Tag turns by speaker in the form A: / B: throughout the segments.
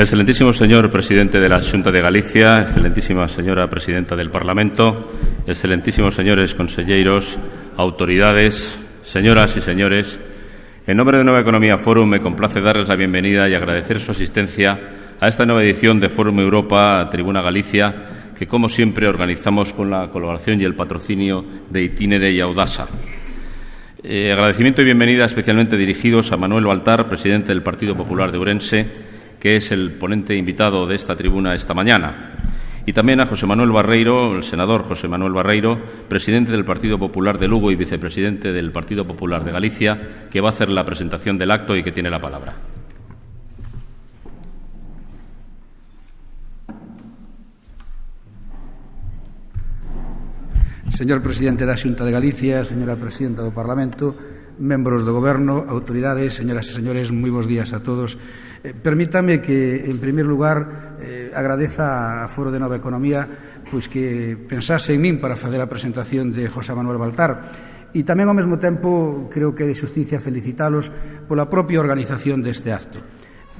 A: Excelentísimo señor presidente de la Xunta de Galicia, excelentísima señora presidenta del Parlamento, excelentísimos señores conselleiros, autoridades, señoras y señores, en nombre de Nueva Economía Forum me complace darles la bienvenida y agradecer su asistencia a esta nueva edición de Forum Europa Tribuna Galicia, que como siempre organizamos con la colaboración y el patrocinio de Itinere y Audasa. Agradecimiento y bienvenida especialmente dirigidos a Manuel Baltar, presidente del Partido Popular de Ourense, que es el ponente invitado de esta tribuna esta mañana, y también a José Manuel Barreiro, el senador José Manuel Barreiro, presidente del Partido Popular de Lugo y vicepresidente del Partido Popular de Galicia, que va a hacer la presentación del acto y que tiene la palabra.
B: Señor presidente da Xunta de Galicia, señora presidenta do Parlamento, membros do Goberno, autoridades, señoras e señores, moi bons días a todos. Permítame que, en primer lugar, agradeza a Foro de Nova Economía pois que pensase en min para fazer a presentación de José Manuel Baltar e tamén, ao mesmo tempo, creo que é de xusticia felicitalos pola propia organización deste acto.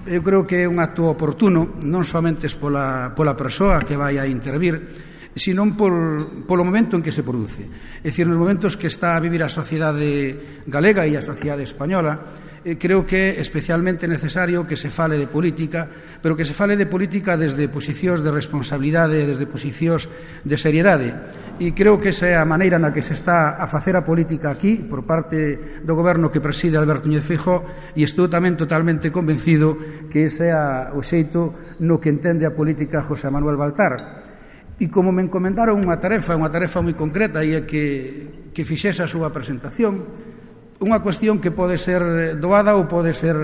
B: Eu creo que é un acto oportuno, non somente pola persoa que vai a intervir, sino polo momento en que se produce. É dicir, nos momentos que está a vivir a sociedade galega e a sociedade española, creo que é especialmente necesario que se fale de política, pero que se fale de política desde posicións de responsabilidade, desde posicións de seriedade. E creo que esa é a maneira na que se está a facer a política aquí, por parte do Goberno que preside Alberto Núñez Feijóo, e estou tamén totalmente convencido que ese é o xeito no que entende a política José Manuel Baltar. E como me encomendaron unha tarefa moi concreta, e é que fixese a súa presentación, unha cuestión que pode ser doada ou pode ser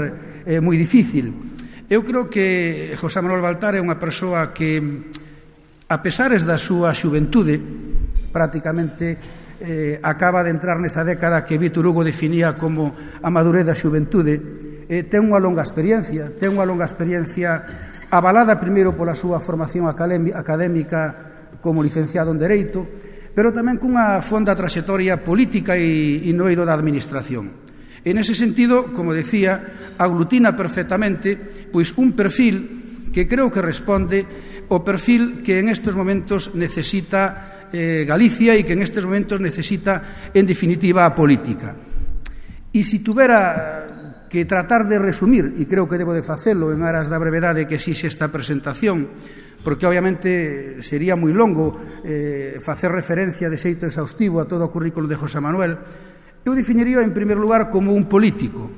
B: moi difícil. Eu creo que José Manuel Baltar é unha persoa que, a pesares da súa xuventude, prácticamente acaba de entrar nesa década que Vítor Hugo definía como a madurez da xuventude, ten unha longa experiencia, avalada primeiro pola súa formación académica como licenciado en Dereito, pero tamén cunha fonda traxectoria política e no eido da administración. En ese sentido, como decía, aglutina perfectamente pois un perfil que creo que responde ao perfil que en estes momentos necesita Galicia e que en estes momentos necesita, en definitiva, a política. E se tuvera que tratar de resumir, e creo que debo de facelo en aras da brevedade que exixe esta presentación, porque obviamente sería moi longo facer referencia de xeito exhaustivo a todo o currículo de José Manuel, eu definiría en primer lugar como un político.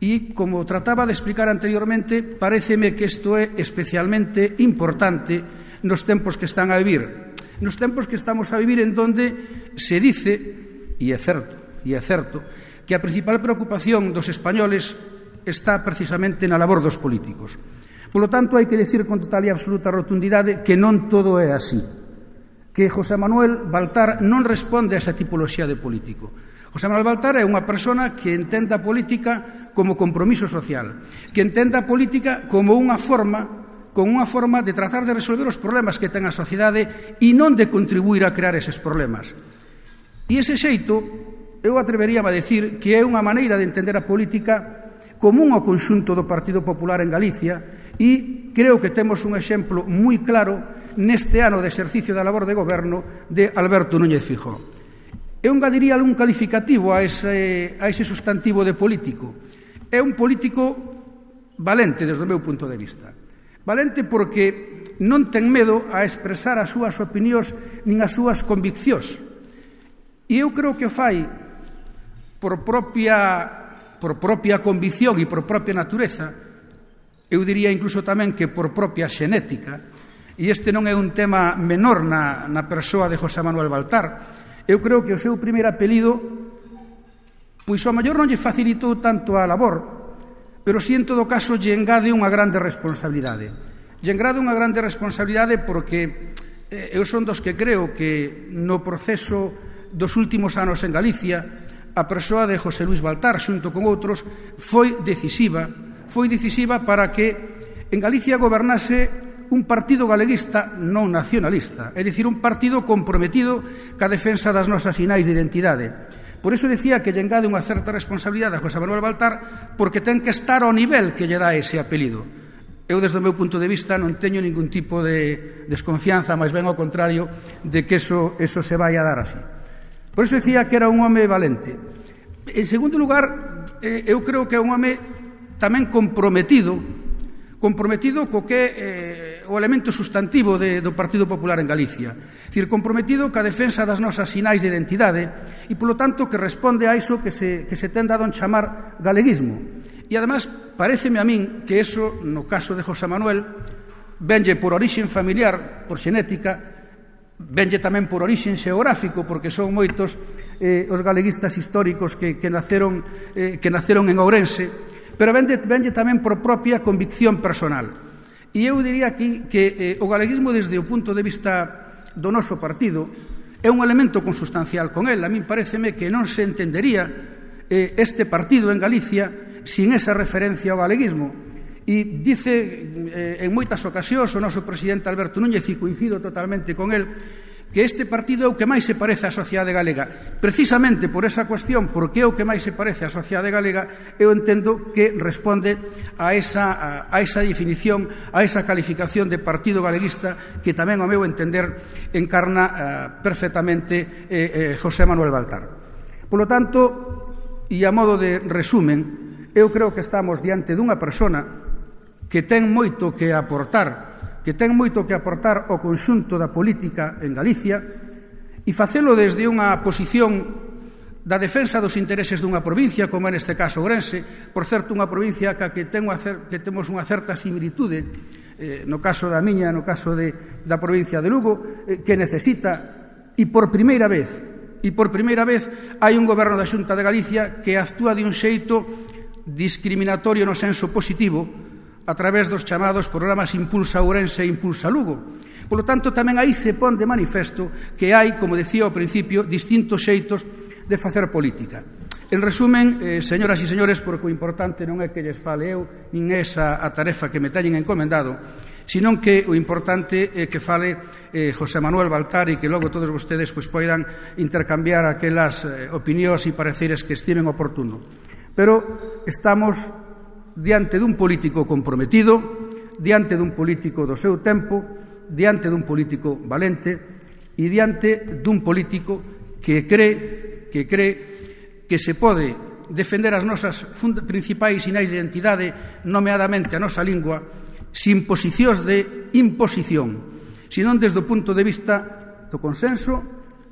B: E, como trataba de explicar anteriormente, paréceme que isto é especialmente importante nos tempos que están a vivir. Nos tempos que estamos a vivir en donde se dice, e é certo, que a principal preocupación dos españoles está precisamente na labor dos políticos. Polo tanto, hai que decir con total e absoluta rotundidade que non todo é así, que José Manuel Baltar non responde a esa tipoloxía de político. José Manuel Baltar é unha persona que entenda a política como compromiso social, que entenda a política como unha forma de tratar de resolver os problemas que ten a sociedade e non de contribuir a crear eses problemas. E ese xeito, eu atreveríame a decir que é unha maneira de entender a política común ao conxunto do Partido Popular en Galicia, e creo que temos un exemplo moi claro neste ano de exercicio da labor de goberno de Alberto Núñez Feijóo. Eu engadiría algún calificativo a ese sustantivo de político. É un político valente desde o meu punto de vista. Valente porque non ten medo a expresar as súas opinións nin as súas conviccións. E eu creo que o fai por propia convicción e por propia natureza. Eu diría incluso tamén que por propia xenética, e este non é un tema menor na persoa de José Manuel Baltar. Eu creo que o seu primeiro apelido, pois ao mellor non lle facilitou tanto a labor, pero si en todo caso lle engade unha grande responsabilidade. Lle engade unha grande responsabilidade porque eu son dos que creo que no proceso dos últimos anos en Galicia a persoa de José Luís Baltar, xunto con outros, foi decisiva para que en Galicia gobernase un partido galeguista non nacionalista, é dicir, un partido comprometido ca defensa das nosas sinais de identidade. Por iso decía que lle engade unha certa responsabilidade a José Manuel Baltar porque ten que estar ao nivel que lle dá ese apelido. Eu, desde o meu punto de vista, non teño ningún tipo de desconfianza, máis ben ao contrario, de que eso se vai a dar así. Por iso dicía que era un home valente. En segundo lugar, eu creo que é un home tamén comprometido co que é o elemento sustantivo do Partido Popular en Galicia. É dicir, comprometido ca defensa das nosas sinais de identidade e, polo tanto, que responde a iso que se ten dado en chamar galeguismo. E, además, pareceme a min que eso, no caso de José Manuel, venlle por orixen familiar, por xenética, venlle tamén por orixen xeográfico, porque son moitos os galeguistas históricos que naceron en Ourense, pero venlle tamén por propia convicción personal. E eu diría aquí que o galeguismo, desde o punto de vista do noso partido, é un elemento consustancial con el. A min pareceme que non se entendería este partido en Galicia sin esa referencia ao galeguismo. E dice en moitas ocasións o noso presidente Alberto Núñez, e coincido totalmente con el, que este partido é o que máis se parece á sociedade galega. Precisamente por esa cuestión, porque é o que máis se parece á sociedade galega, eu entendo que responde a esa definición, a esa calificación de partido galeguista que tamén, ao meu entender, encarna perfectamente José Manuel Baltar. Por lo tanto, e a modo de resumen, eu creo que estamos diante dunha persona que ten moito que aportar ao conxunto da política en Galicia, e facelo desde unha posición da defensa dos intereses dunha provincia, como é neste caso Ourense, por certo, unha provincia que temos unha certa similitude, no caso da miña, no caso da provincia de Lugo, que necesita, e por primeira vez hai un goberno da Xunta de Galicia que actúa de un xeito discriminatorio no senso positivo a través dos chamados programas Impulsa Ourense e Impulsa Lugo. Por lo tanto, tamén aí se pon de manifesto que hai, como decía ao principio, distintos xeitos de facer política. En resumen, señoras e señores, porque o importante non é que lles fale eu, nin esa a tarefa que me teñen encomendado, senón que o importante é que fale José Manuel Baltar e que logo todos vostedes poidan intercambiar aquelas opinións e pareceres que estimen oportuno. Pero estamos diante dun político comprometido, diante dun político do seu tempo, diante dun político valente e diante dun político que cree que se pode defender as nosas principais sinais de identidade, nomeadamente a nosa lingua, sin posicións de imposición, senón desde o punto de vista do consenso,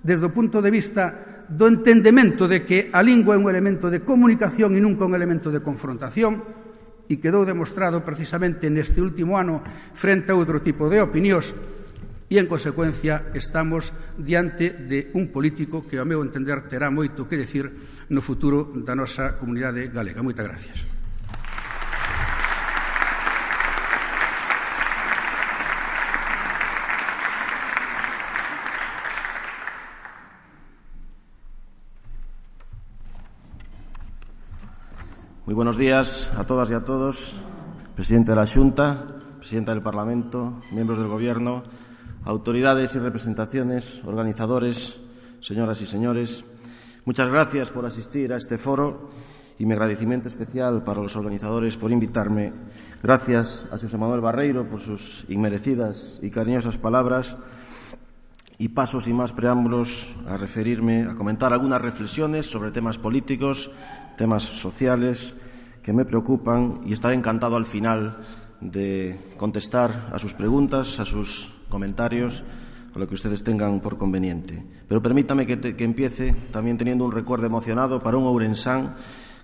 B: desde o punto de vista do entendemento de que a lingua é un elemento de comunicación e nunca un elemento de confrontación, e quedou demostrado precisamente neste último ano frente a outro tipo de opinións, e en consecuencia estamos diante de un político que, ao meu entender, terá moito que decir no futuro da nosa comunidade galega. Moitas gracias.
C: Muy buenos días a todas y a todos, presidente de la Xunta, presidenta del Parlamento, miembros del Gobierno, autoridades y representaciones, organizadores, señoras y señores. Muchas gracias por asistir a este foro y mi agradecimiento especial para los organizadores por invitarme. Gracias a José Manuel Barreiro por sus inmerecidas y cariñosas palabras. Y paso sin más preámbulos a referirme, a comentar algunas reflexiones sobre temas políticos, temas sociales que me preocupan, y estaré encantado al final de contestar a sus preguntas, a sus comentarios, a lo que ustedes tengan por conveniente. Pero permítame que empiece también teniendo un recuerdo emocionado para un ourensán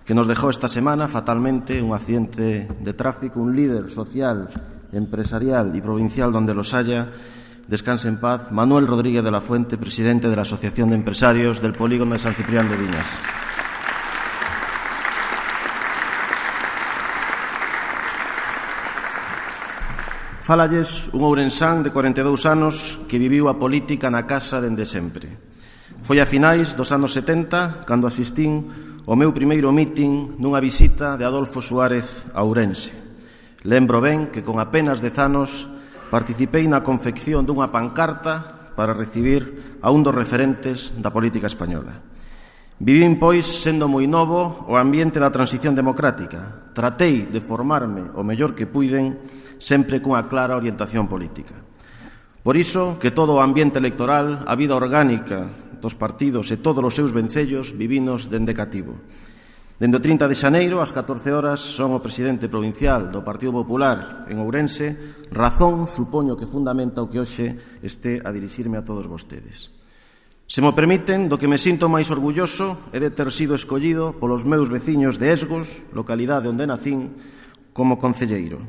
C: que nos dejó esta semana fatalmente, un accidente de tráfico, un líder social, empresarial y provincial donde los haya. Descanse en paz, Manuel Rodríguez de la Fuente, presidente de la Asociación de Empresarios del Polígono de San Ciprián de Viñas. Falalles un ourensán de 42 anos que viviu a política na casa dende sempre. Foi a finais dos anos 70 cando asistín ao meu primeiro mitin nunha visita de Adolfo Suárez a Ourense. Lembro ben que con apenas 10 anos participei na confección dunha pancarta para recibir a un dos referentes da política española. Vivín, pois, sendo moi novo, o ambiente da transición democrática. Tratei de formarme o mellor que puiden sempre cunha clara orientación política. Por iso, que todo o ambiente electoral, a vida orgánica dos partidos e todos os seus vencellos vivinos dende cativo. Dende o 30 de xaneiro, ás 14 horas, son o presidente provincial do Partido Popular en Ourense, razón, supoño que fundamenta o que hoxe este a dirixirme a todos vostedes. Se mo permiten, do que me sinto máis orgulloso é de ter sido escollido polos meus veciños de Esgos, localidade onde nacín, como concelleiro.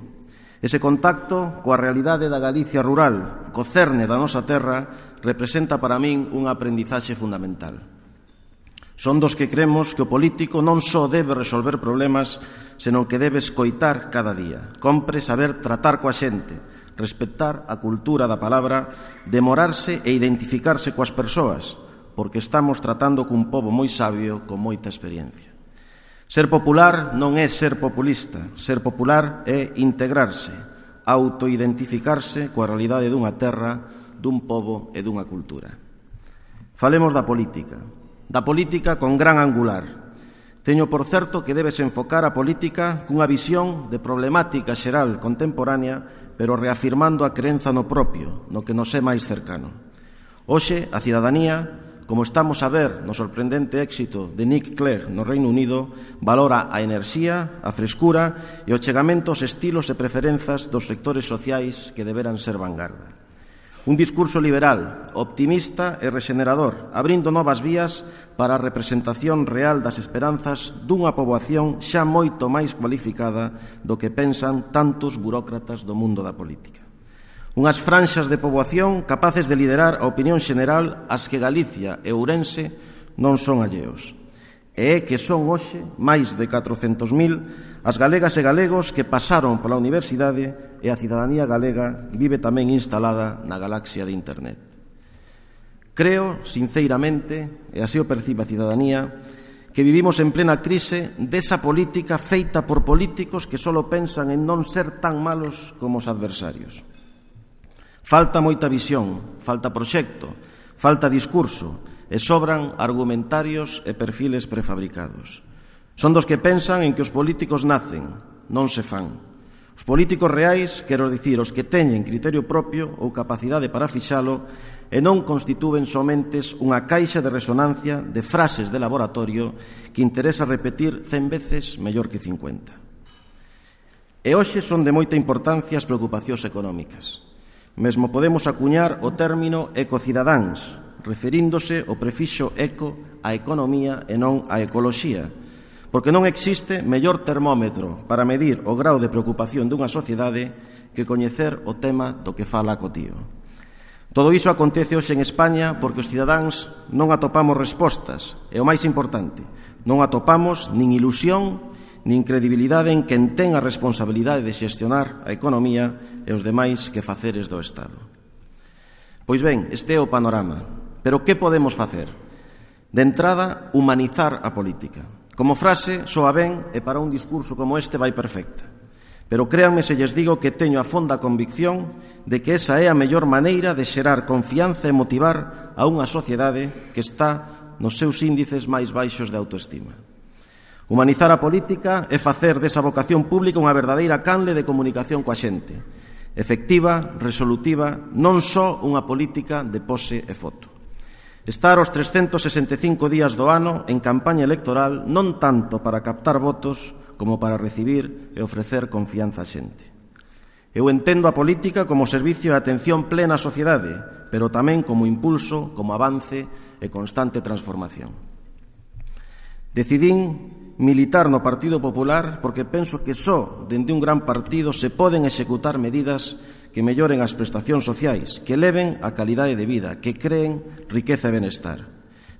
C: Ese contacto coa realidade da Galicia rural, co cerne da nosa terra, representa para min unha aprendizaxe fundamental. Son dos que cremos que o político non só debe resolver problemas, senón que debe escoitar cada día. Compre saber tratar coa xente, respectar a cultura da palabra, demorarse e identificarse coas persoas, porque estamos tratando cun pobo moi sabio, con moita experiencia. Ser popular non é ser populista, ser popular é integrarse, autoidentificarse coa realidade dunha terra, dun pobo e dunha cultura. Falemos da política con gran angular. Teño por certo que debes enfocar a política cunha visión de problemática xeral contemporánea, pero reafirmando a creenza no propio, no que nos é máis cercano. Hoxe, a cidadanía, como estamos a ver no sorprendente éxito de Nick Clegg no Reino Unido, valora a enerxía, a frescura e o chegamento aos estilos e preferenzas dos sectores sociais que deberan ser vanguarda. Un discurso liberal, optimista e rexenerador, abrindo novas vías para a representación real das esperanzas dunha poboación xa moito máis cualificada do que pensan tantos burócratas do mundo da política. Unhas franxas de poboación capaces de liderar a opinión xeneral ás que Galicia e Ourense non son alleos. E é que son hoxe máis de 400.000 as galegas e galegos que pasaron pola universidade e a cidadanía galega vive tamén instalada na galaxia de Internet. Creo, sinceiramente, e así o percibe a cidadanía, que vivimos en plena crise desa política feita por políticos que só pensan en non ser tan malos como os adversarios. Falta moita visión, falta proxecto, falta discurso e sobran argumentarios e perfiles prefabricados. Son dos que pensan en que os políticos nacen, non se fan. Os políticos reais, quero dicir, os que teñen criterio propio ou capacidade para fixalo e non constitúen somentes unha caixa de resonancia de frases de laboratorio que interesa repetir 100 veces mellor que 50. E hoxe son de moita importancia as preocupacións económicas. Mesmo podemos acuñar o término ecocidadáns, referíndose ao prefixo eco á economía e non á ecoloxía, porque non existe mellor termómetro para medir o grau de preocupación dunha sociedade que coñecer o tema do que fala co tío. Todo iso acontece hoxe en España porque os cidadáns non atopamos respostas e, o máis importante, non atopamos nin ilusión nin credibilidade en quen ten a responsabilidade de xestionar a economía e os demais quefaceres do Estado. Pois ben, este é o panorama. Pero que podemos facer? De entrada, humanizar a política. Como frase, soa ben e para un discurso como este vai perfecta. Pero créanme se lles digo que teño a fonda convicción de que esa é a mellor maneira de xerar confianza e motivar a unha sociedade que está nos seus índices máis baixos de autoestima. Humanizar a política é facer desa vocación pública unha verdadeira canle de comunicación coa xente, efectiva, resolutiva, non só unha política de pose e foto. Estar os 365 días do ano en campaña electoral non tanto para captar votos como para recibir e ofrecer confianza á xente. Eu entendo a política como servicio de atención plena á sociedade, pero tamén como impulso, como avance e constante transformación. Decidín militar no Partido Popular porque penso que só dende un gran partido se poden executar medidas que melloren as prestacións sociais, que eleven a calidade de vida, que creen riqueza e benestar.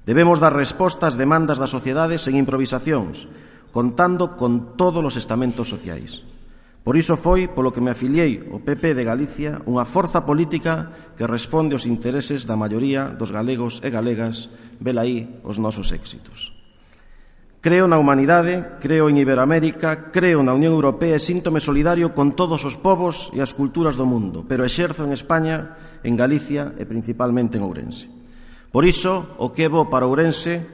C: Debemos dar resposta ás demandas da sociedade sen improvisacións, contando con todos os estamentos sociais. Por iso foi polo que me afiliei ao PP de Galicia, unha forza política que responde aos intereses da maioría dos galegos e galegas, velaí os nosos éxitos. Creo na humanidade, creo en Iberoamérica, creo na Unión Europea e síntome solidario con todos os povos e as culturas do mundo, pero exerzo en España, en Galicia e principalmente en Ourense. Por iso, o que é bo para Ourense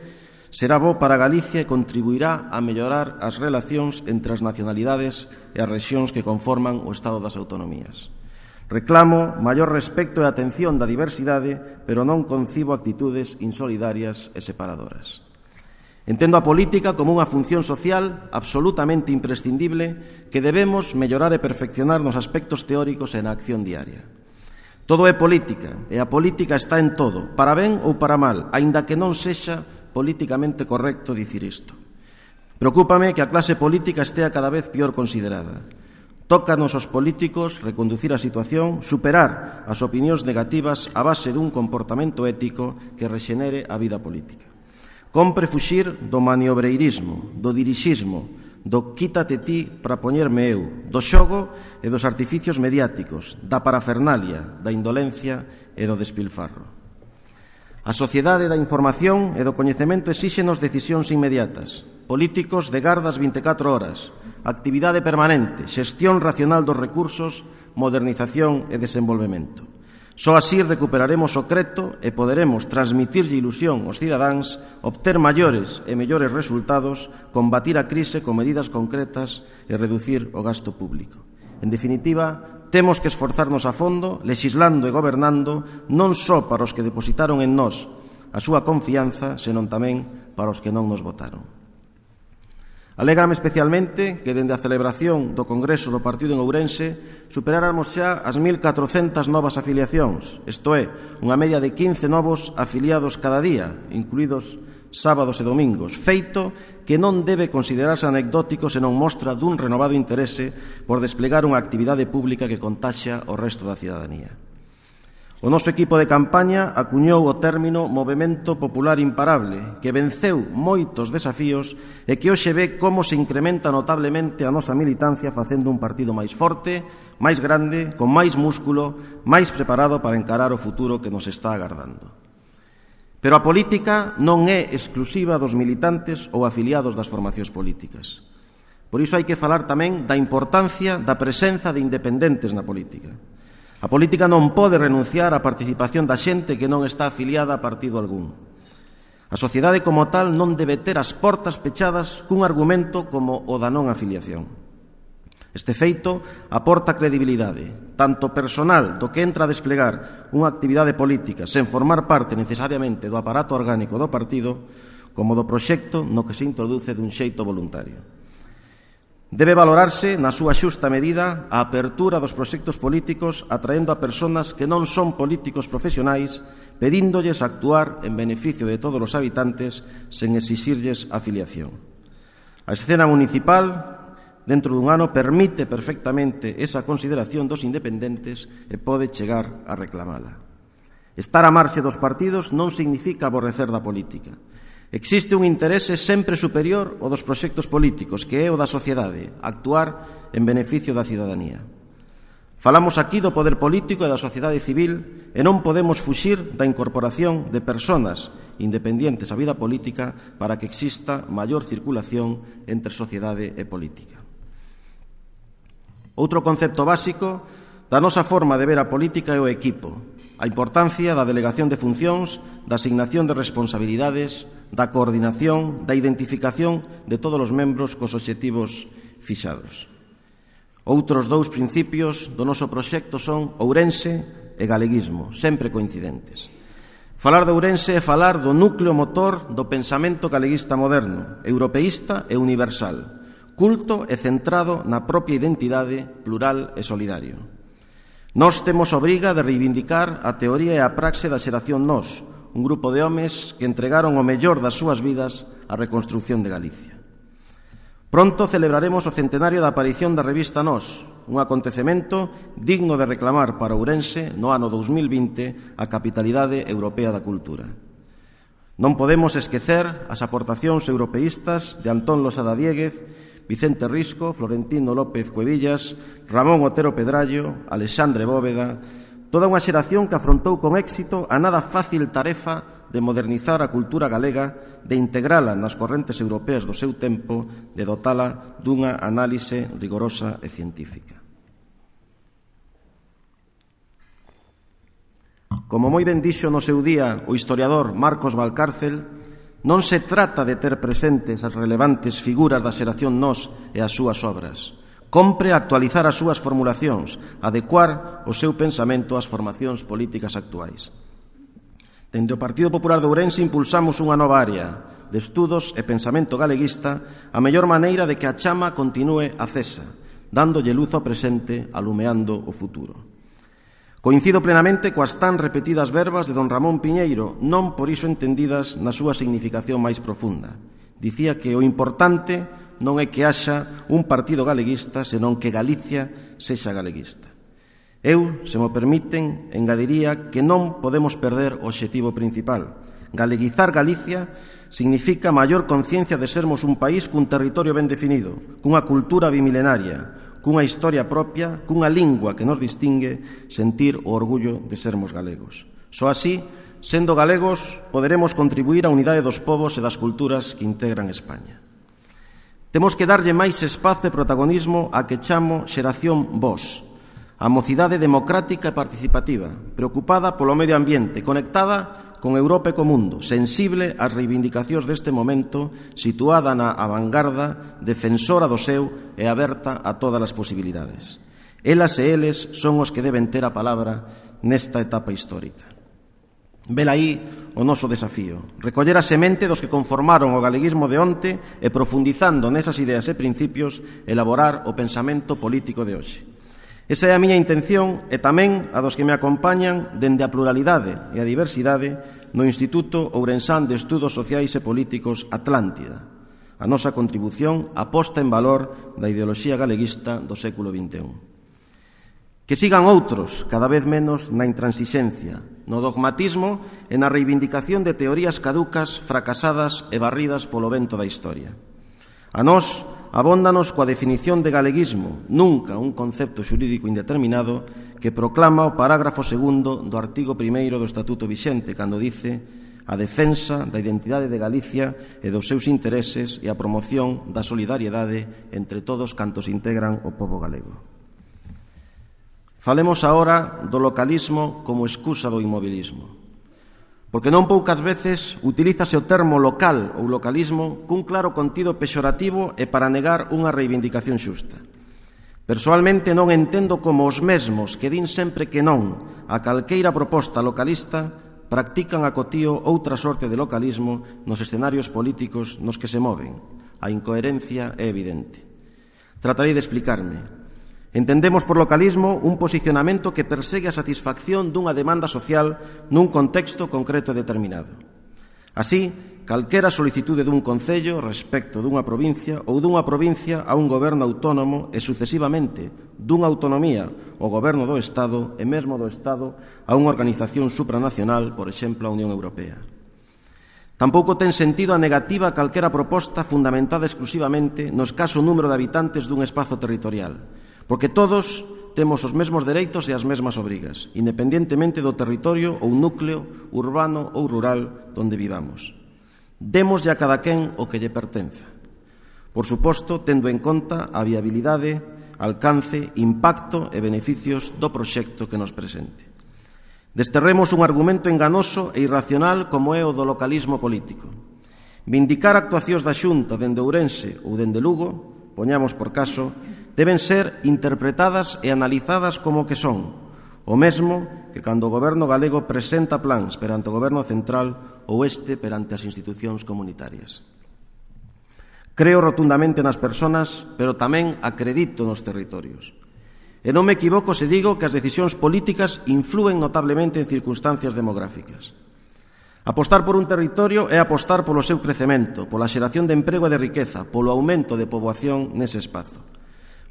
C: será bo para Galicia e contribuirá a mellorar as relacións entre as nacionalidades e as rexións que conforman o Estado das Autonomías. Reclamo maior respecto e atención da diversidade, pero non concibo actitudes insolidarias e separadoras. Entendo a política como unha función social absolutamente imprescindible que debemos mellorar e perfeccionar nos aspectos teóricos e na acción diaria. Todo é política, e a política está en todo, para ben ou para mal, aínda que non sexa políticamente correcto dicir isto. Preocúpame que a clase política estea cada vez peor considerada. Tócanos aos políticos reconducir a situación, superar as opinións negativas a base dun comportamento ético que rexenere a vida política. Compre fuxir do maniobreirismo, do dirixismo, do quítate ti para poñerme eu, do xogo e dos artificios mediáticos, da parafernalia, da indolencia e do despilfarro. A sociedade da información e do coñecemento exíxenos decisións inmediatas, políticos de gardas 24 horas, actividade permanente, xestión racional dos recursos, modernización e desenvolvemento. Só así recuperaremos o creto e poderemos transmitirlle ilusión aos cidadáns, obter maiores e mellores resultados, combatir a crise con medidas concretas e reducir o gasto público. En definitiva, temos que esforzarnos a fondo, lexislando e gobernando, non só para os que depositaron en nós a súa confianza, senón tamén para os que non nos votaron. Alégrame especialmente que, dende a celebración do Congreso do Partido en Ourense, superáramos xa as 1.400 novas afiliacións, isto é, unha media de 15 novos afiliados cada día, incluídos sábados e domingos, feito que non debe considerarse anecdótico senón mostra dun renovado interese por desplegar unha actividade pública que contaxia o resto da cidadanía. O noso equipo de campaña acuñou o término Movemento Popular Imparable, que venceu moitos desafíos e que hoxe ve como se incrementa notablemente a nosa militancia facendo un partido máis forte, máis grande, con máis músculo, máis preparado para encarar o futuro que nos está agardando. Pero a política non é exclusiva dos militantes ou afiliados das formacións políticas. Por iso hai que falar tamén da importancia da presenza de independentes na política. A política non pode renunciar á participación da xente que non está afiliada a partido algún. A sociedade como tal non debe ter as portas pechadas cun argumento como o da non afiliación. Este feito aporta credibilidade, tanto personal do que entra a desplegar unha actividade política sen formar parte necesariamente do aparato orgánico do partido, como do proxecto no que se introduce dun xeito voluntario. Debe valorarse na súa xusta medida a apertura dos proxectos políticos atraendo a persoas que non son políticos profesionais, pedíndolles actuar en beneficio de todos os habitantes sen exixirlles afiliación. A escena municipal, dentro dun ano, permite perfectamente esa consideración dos independentes e pode chegar a reclamala. Estar á marxe dos partidos non significa aborrecer da política. Existe un interese sempre superior ao dos proxectos políticos, que é o da sociedade, actuar en beneficio da cidadanía. Falamos aquí do poder político e da sociedade civil e non podemos fuxir da incorporación de persoas independientes á vida política para que exista maior circulación entre sociedade e política. Outro concepto básico da nosa forma de ver a política é o equipo, a importancia da delegación de funcións, da asignación de responsabilidades, da coordinación, da identificación de todos os membros cos obxectivos fixados. Outros dous principios do noso proxecto son Ourense e galeguismo, sempre coincidentes. Falar de Ourense é falar do núcleo motor do pensamento galeguista moderno, europeísta e universal, culto e centrado na propia identidade plural e solidario. Nós temos obriga de reivindicar a teoría e a praxe da xeración Nós, un grupo de homes que entregaron o mellor das súas vidas á reconstrucción de Galicia. Pronto celebraremos o centenario da aparición da revista Nós, un acontecemento digno de reclamar para Ourense no ano 2020 a capitalidade europea da cultura. Non podemos esquecer as aportacións europeístas de Antón Losada Diéguez, Vicente Risco, Florentino López Cuevillas, Ramón Otero Pedrallo, Alexandre Bóveda, toda unha xeración que afrontou con éxito a nada fácil tarefa de modernizar a cultura galega, de integrala nas correntes europeas do seu tempo, de dotala dunha análise rigorosa e científica. Como moi ben dixo no seu día o historiador Marcos Valcárcel, Non se trata de ter presentes as relevantes figuras da xeración Nós e as súas obras. Compre actualizar as súas formulacións, adecuar o seu pensamento ás formacións políticas actuais. Dende o Partido Popular de Ourense impulsamos unha nova área de estudos e pensamento galeguista, a mellor maneira de que a chama continúe acesa, dándolle luz ao presente, alumeando o futuro. Coincido plenamente coas tan repetidas verbas de don Ramón Piñeiro, non por iso entendidas na súa significación máis profunda. Dicía que o importante non é que haxa un partido galeguista, senón que Galicia sexa galeguista. Eu, se mo permiten, engadiría que non podemos perder o obxectivo principal. Galeguizar Galicia significa maior conciencia de sermos un país cun territorio ben definido, cunha cultura bimilenaria, cunha historia propia, cunha lingua que nos distingue, sentir o orgullo de sermos galegos. Só así, sendo galegos, poderemos contribuir á unidade dos povos e das culturas que integran España. Temos que darlle máis espazo e protagonismo a que chamo xeración Vos, a mocidade democrática e participativa, preocupada polo medio ambiente, conectada con Europa e co mundo, sensible ás reivindicacións deste momento, situada na avangarda, defensora do seu e aberta a todas as posibilidades. Elas e eles son os que deben ter a palabra nesta etapa histórica. Vela aí o noso desafío, recoller a semente dos que conformaron o galeguismo de onte e, profundizando nesas ideas e principios, elaborar o pensamento político de hoxe. Esa é a miña intención e tamén a dos que me acompañan dende a pluralidade e a diversidade no Instituto Ourensán de Estudos Sociais e Políticos Atlántida. A nosa contribución a posta en valor da ideoloxía galeguista do século XXI. Que sigan outros, cada vez menos na intransixencia, no dogmatismo e na reivindicación de teorías caducas, fracasadas e barridas polo vento da historia. A nós, abóndanos coa definición de galeguismo, nunca un concepto xurídico indeterminado, que proclama o parágrafo 2º do artigo 1º do Estatuto vixente, cando dice a defensa da identidade de Galicia e dos seus intereses e a promoción da solidariedade entre todos cantos integran o pobo galego. Falemos agora do localismo como excusa do inmobilismo. Porque non poucas veces utilízase o termo local ou localismo cun claro contido pexorativo e para negar unha reivindicación xusta. Persoalmente non entendo como os mesmos que din sempre que non a calqueira proposta localista practican a cotío outra sorte de localismo nos escenarios políticos nos que se moven. A incoherencia é evidente. Tratarei de explicarme. Entendemos por localismo un posicionamento que persegue a satisfacción dunha demanda social nun contexto concreto e determinado. Así, calquera solicitude dun concello respecto dunha provincia ou dunha provincia a un goberno autónomo e sucesivamente dunha autonomía ao goberno do Estado e mesmo do Estado a unha organización supranacional, por exemplo, a Unión Europea. Tampouco ten sentido a negativa a calquera proposta fundamentada exclusivamente no escaso número de habitantes dun espazo territorial, porque todos temos os mesmos dereitos e as mesmas obrigas, independentemente do territorio ou núcleo urbano ou rural onde vivamos. Démoslle a cada quen o que lle pertenza. Por suposto, tendo en conta a viabilidade, alcance, impacto e beneficios do proxecto que nos presente. Desterremos un argumento enganoso e irracional como é o do localismo político. Vindicar actuacións da Xunta dende Ourense ou dende Lugo, poñamos por caso, deben ser interpretadas e analizadas como que son, o mesmo que cando o goberno galego presenta plans perante o goberno central ou este perante as institucións comunitarias. Creo rotundamente nas persoas, pero tamén acredito nos territorios. E non me equivoco se digo que as decisións políticas inflúen notablemente en circunstancias demográficas. Apostar por un territorio é apostar polo seu crecemento, pola xeración de emprego e de riqueza, polo aumento de poboación nese espazo.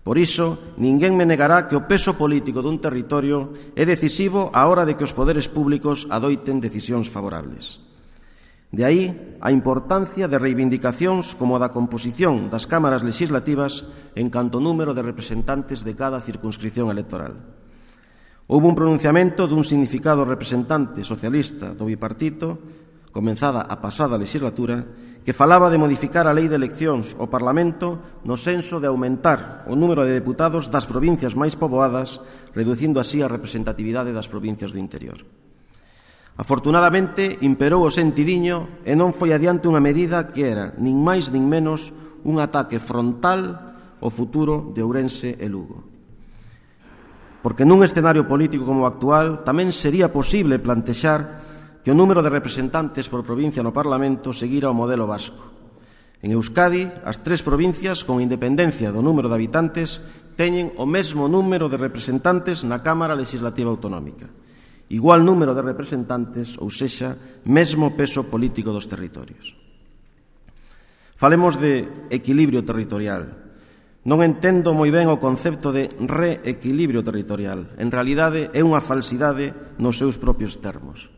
C: Por iso, ninguén me negará que o peso político dun territorio é decisivo á hora de que os poderes públicos adoiten decisións favorables. De aí a importancia de reivindicacións como a da composición das cámaras legislativas en canto número de representantes de cada circunscripción electoral. Houbo un pronunciamento dun significado representante socialista do bipartito, comenzada a pasada legislatura, que falaba de modificar a lei de eleccións ao Parlamento no senso de aumentar o número de deputados das provincias máis poboadas, reducindo así a representatividade das provincias do interior. Afortunadamente, imperou o sentidiño e non foi adiante unha medida que era, nin máis nin menos, un ataque frontal ao futuro de Ourense e Lugo. Porque nun escenario político como o actual tamén sería posible plantexar que o número de representantes por provincia no Parlamento seguira o modelo vasco. En Euskadi, as 3 provincias, con independencia do número de habitantes, teñen o mesmo número de representantes na Cámara Legislativa Autonómica. Igual número de representantes, ou sexa, mesmo peso político dos territorios. Falemos de equilibrio territorial. Non entendo moi ben o concepto de reequilibrio territorial. En realidade, é unha falsidade nos seus propios termos.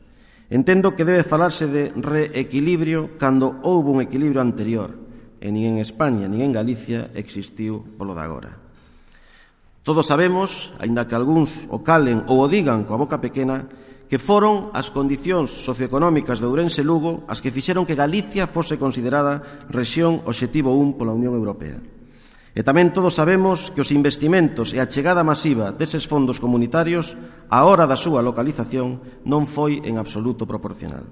C: Entendo que debe falarse de reequilibrio cando houbo un equilibrio anterior, e nin en España nin en Galicia existiu polo de agora. Todos sabemos, aínda que algúns o calen ou o digan coa boca pequena, que foron as condicións socioeconómicas de Ourense e Lugo as que fixeron que Galicia fose considerada rexión obxectivo 1 pola Unión Europea. E tamén todos sabemos que os investimentos e a chegada masiva deses fondos comunitarios á hora da súa localización non foi en absoluto proporcional.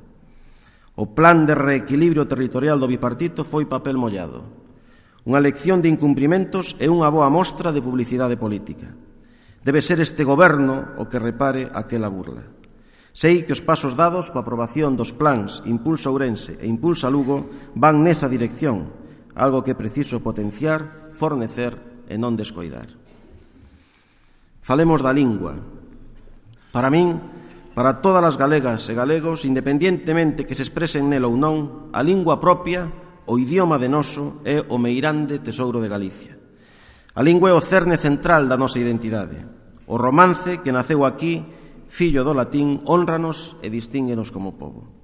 C: O plan de reequilibrio territorial do bipartito foi papel mollado. Unha lección de incumprimentos e unha boa mostra de publicidade política. Debe ser este goberno o que repare aquela burla. Sei que os pasos dados coa aprobación dos plans Impulsa Ourense e Impulsa Lugo van nesa dirección, algo que é preciso potenciar, fornecer e non descoidar. Falemos da lingua. Para min, para todas as galegas e galegos, independientemente que se expresen nela ou non, a lingua propia, o idioma de noso, é o meirande tesouro de Galicia. A lingua é o cerne central da nosa identidade. O romance que naceu aquí, fillo do latín, hónranos e distínguenos como pobo.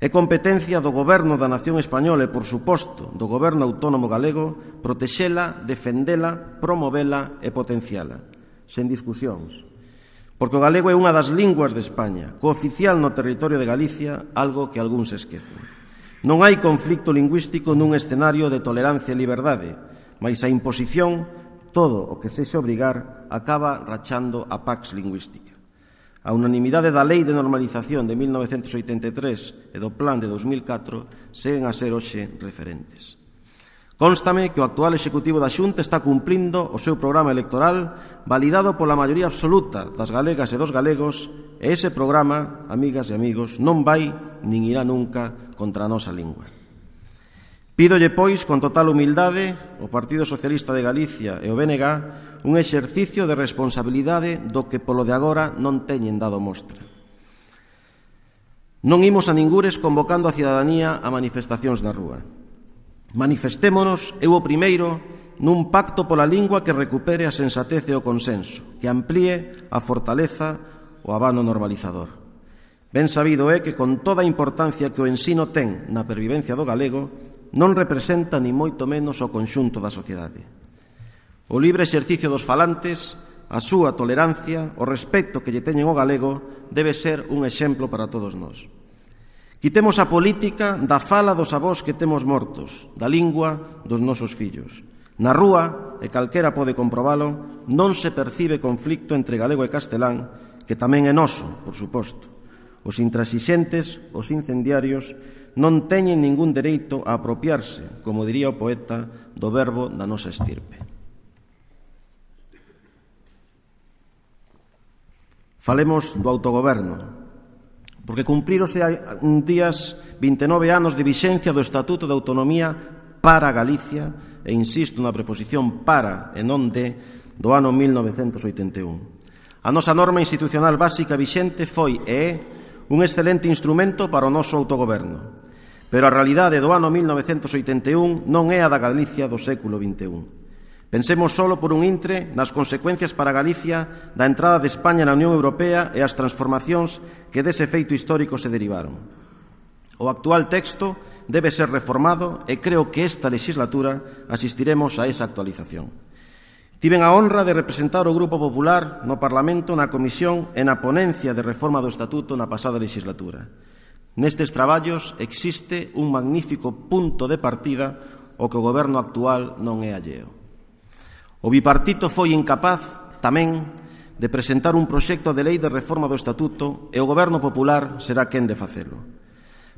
C: É competencia do Goberno da Nación Española e, por suposto, do Goberno Autónomo Galego protexela, defendela, promovela e potenciala, sen discusións. Porque o galego é unha das linguas de España, cooficial no territorio de Galicia, algo que algúns esquecen. Non hai conflicto lingüístico nun escenario de tolerancia e liberdade, mais a imposición, todo o que sexa obrigar, acaba rachando a pax lingüística. A unanimidade da Lei de Normalización de 1983 e do Plan de 2004 seguen a ser hoxe referentes. Cónstame que o actual Executivo da Xunta está cumprindo o seu programa electoral validado pola maioría absoluta das galegas e dos galegos e ese programa, amigas e amigos, non vai nin irá nunca contra a nosa lingua. Pídolle, pois, con total humildade ao Partido Socialista de Galicia e ao BNG un exercicio de responsabilidade do que polo de agora non teñen dado mostra. Non imos a ningures convocando a cidadanía a manifestacións na rúa. Manifestémonos, eu o primeiro, nun pacto pola lingua que recupere a sensatez e o consenso, que amplíe a fortaleza o abano normalizador. Ben sabido é que con toda a importancia que o ensino ten na pervivencia do galego, non representa ni moito menos o conxunto da sociedade. O libre exercicio dos falantes, a súa tolerancia, o respecto que lle teñen ao galego, debe ser un exemplo para todos nós. Quitemos a política da fala dos avós que temos mortos, da lingua dos nosos fillos. Na rúa, e calquera pode comprobalo, non se percibe conflicto entre galego e castelán, que tamén é noso, por suposto. Os intransigentes, os incendiarios, non teñen ningún dereito a apropiarse, como diría o poeta, do verbo da nosa estirpe. Falemos do autogoberno, porque cumprírose hai días 29 anos de vixencia do Estatuto de Autonomía para Galicia, e insisto na preposición para e non de, do ano 1981. A nosa norma institucional básica vixente foi e é un excelente instrumento para o noso autogoberno, pero a realidade do ano 1981 non é a da Galicia do século XXI. Pensemos solo por un intre nas consecuencias para Galicia da entrada de España na Unión Europea e as transformacións que dese feito histórico se derivaron. O actual texto debe ser reformado e creo que esta legislatura asistiremos a esa actualización. Tiven a honra de representar o Grupo Popular no Parlamento na Comisión e na ponencia de reforma do Estatuto na pasada legislatura. Nestes traballos existe un magnífico punto de partida ao que o goberno actual non é alleo. O bipartito foi incapaz tamén de presentar un proxecto de lei de reforma do Estatuto e o Goberno Popular será quen de facelo.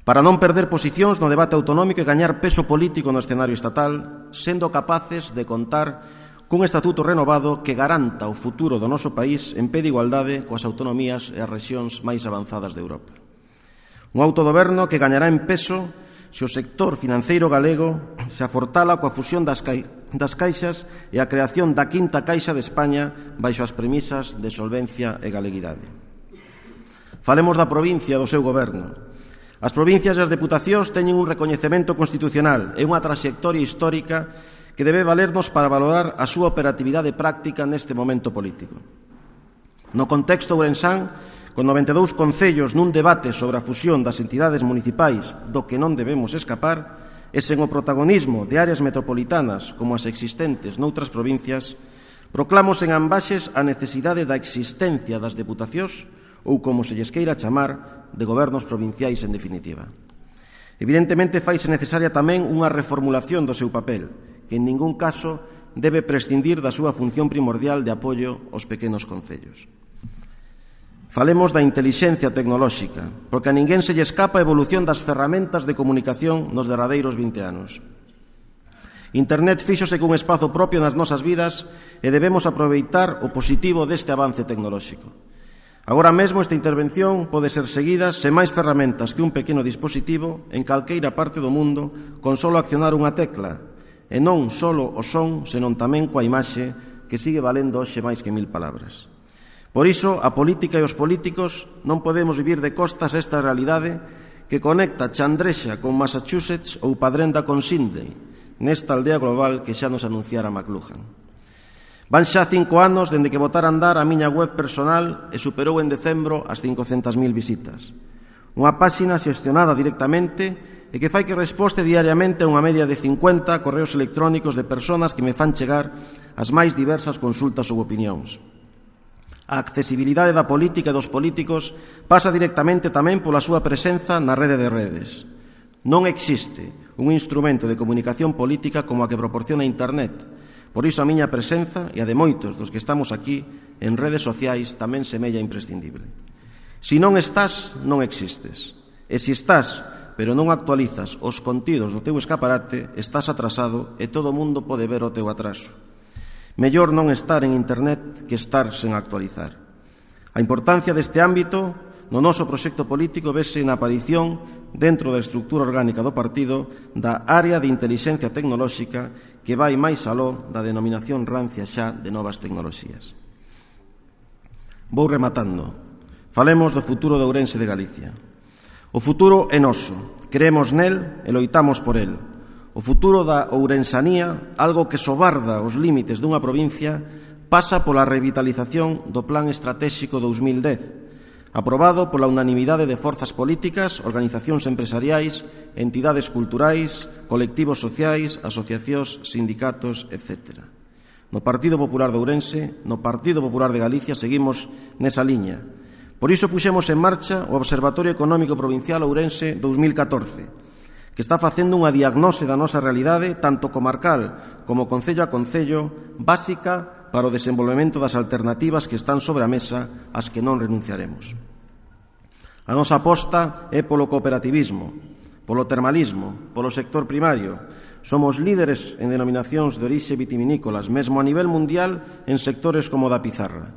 C: Para non perder posicións no debate autonómico e gañar peso político no escenario estatal, sendo capaces de contar cun estatuto renovado que garanta o futuro do noso país en pé de igualdade coas autonomías e as rexións máis avanzadas de Europa. Un autogoberno que gañará en peso se o sector financeiro galego se afortala coa fusión das caixas e a creación da quinta caixa de España baixo as premisas de solvencia e galeguidade. Falemos da provincia do seu goberno. As provincias e as deputacións teñen un recoñecemento constitucional e unha traxectoria histórica que debe valernos para valorar a súa operatividade práctica neste momento político. No contexto ourensán, con 92 concellos nun debate sobre a fusión das entidades municipais do que non debemos escapar, e sen o protagonismo de áreas metropolitanas como as existentes noutras provincias, proclamos en ambaxes a necesidade da existencia das deputacións ou, como se lles queira chamar, de gobernos provinciais en definitiva. Evidentemente, faise necesaria tamén unha reformulación do seu papel, que en ningún caso debe prescindir da súa función primordial de apoio aos pequenos concellos. Falemos da intelixencia tecnolóxica, porque a ninguén se lle escapa a evolución das ferramentas de comunicación nos derradeiros 20 anos. Internet fíxose cun espazo propio nas nosas vidas e debemos aproveitar o positivo deste avance tecnolóxico. Agora mesmo esta intervención pode ser seguida sen máis ferramentas que un pequeno dispositivo en calqueira parte do mundo con solo accionar unha tecla, e non só o son, senón tamén coa imaxe que sigue valendo hoxe máis que 1000 palabras. Por iso, a política e os políticos non podemos vivir de costas a esta realidade que conecta Chandrexa con Massachusetts ou Padrenda con Sydney, nesta aldea global que xa nos anunciara McLuhan. Van xa 5 anos dende que botara a andar a miña web personal e superou en decembro as 500.000 visitas. Unha páxina xestionada directamente e que fai que resposte diariamente a unha media de 50 correos electrónicos de persoas que me fan chegar as máis diversas consultas ou opinións. A accesibilidade da política e dos políticos pasa directamente tamén pola súa presenza na rede de redes. Non existe un instrumento de comunicación política como a que proporciona Internet. Por iso a miña presenza e a de moitos dos que estamos aquí en redes sociais tamén semella imprescindible. Se non estás, non existes. E se estás, pero non actualizas os contidos do teu escaparate, estás atrasado e todo o mundo pode ver o teu atraso. Mellor non estar en Internet que estar sen actualizar. A importancia deste ámbito no noso proxecto político vese na aparición dentro da estructura orgánica do partido da área de intelixencia tecnolóxica que vai máis aló da denominación rancia xa de novas tecnoloxías. Vou rematando. Falemos do futuro de Ourense de Galicia. O futuro é noso, creemos nel e loitamos por el. O futuro da ourensanía, algo que sobarda os límites dunha provincia, pasa pola revitalización do Plan Estratéxico 2010, aprobado pola unanimidade de forzas políticas, organizacións empresariais, entidades culturais, colectivos sociais, asociacións, sindicatos, etc. No Partido Popular de Ourense, no Partido Popular de Galicia, seguimos nesa liña. Por iso puxemos en marcha o Observatorio Económico Provincial Ourense 2014, que está facendo unha diagnose da nosa realidade, tanto comarcal como concello a concello, básica para o desenvolvemento das alternativas que están sobre a mesa, ás que non renunciaremos. A nosa aposta é polo cooperativismo, polo termalismo, polo sector primario. Somos líderes en denominacións de orixe vitivinícolas, mesmo a nivel mundial en sectores como o da pizarra.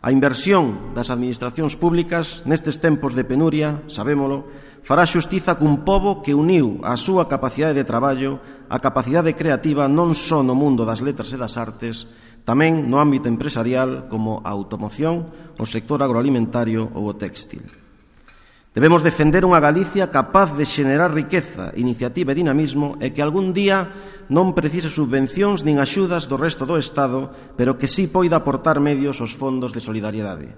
C: A inversión das administracións públicas nestes tempos de penuria, sabémolo, fará xustiza cun pobo que uniu a súa capacidade de traballo, a capacidade creativa non só no mundo das letras e das artes, tamén no ámbito empresarial como a automoción, o sector agroalimentario ou o téxtil. Debemos defender unha Galicia capaz de xenerar riqueza, iniciativa e dinamismo e que algún día non precise subvencións nin axudas do resto do Estado, pero que sí poida aportar medios aos fondos de solidariedade.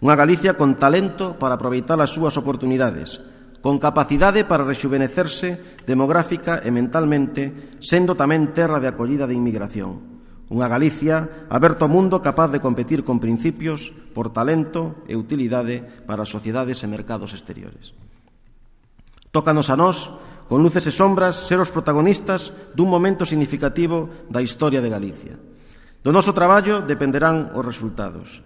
C: Unha Galicia con talento para aproveitar as súas oportunidades, con capacidade para rexuvenecerse demográfica e mentalmente, sendo tamén terra de acollida de inmigración. Unha Galicia aberta ao mundo capaz de competir con principios por talento e utilidade para as sociedades e mercados exteriores. Tócanos a nós, con luces e sombras, ser os protagonistas dun momento significativo da historia de Galicia. Do noso traballo dependerán os resultados.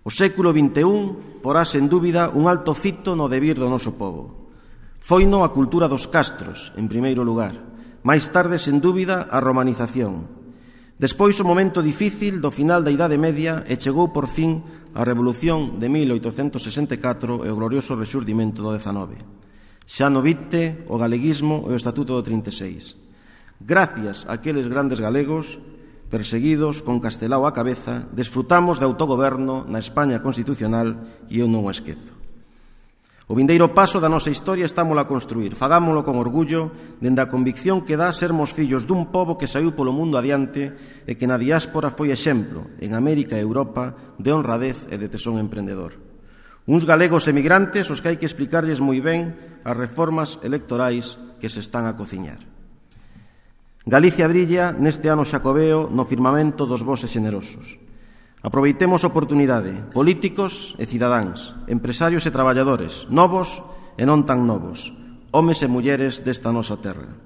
C: O século XXI porá sen dúbida un alto fito no devir do noso pobo. Foino a cultura dos castros, en primeiro lugar. Máis tarde, sen dúbida, a romanización. Despois o momento difícil do final da Idade Media e chegou por fin a Revolución de 1864 e o glorioso rexurdimento do XIX. Xa no XX, o galeguismo e o Estatuto do 36. Gracias a aqueles grandes galegos, perseguidos con Castelao á cabeza, desfrutamos de autogoberno na España constitucional e eu non o esquezo. O vindeiro paso da nosa historia estámola a construir. Fagámolo con orgullo, dende a convicción que dá sermos fillos dun pobo que saiu polo mundo adiante e que na diáspora foi exemplo, en América e Europa, de honradez e de tesón emprendedor. Uns galegos emigrantes os que hai que explicarlles moi ben as reformas electorais que se están a cociñar. Galicia brilla neste ano xacobeo no firmamento dos bos e xenerosos. Aproveitemos a oportunidade, políticos e cidadáns, empresarios e traballadores, novos e non tan novos, homes e mulleres desta nosa terra.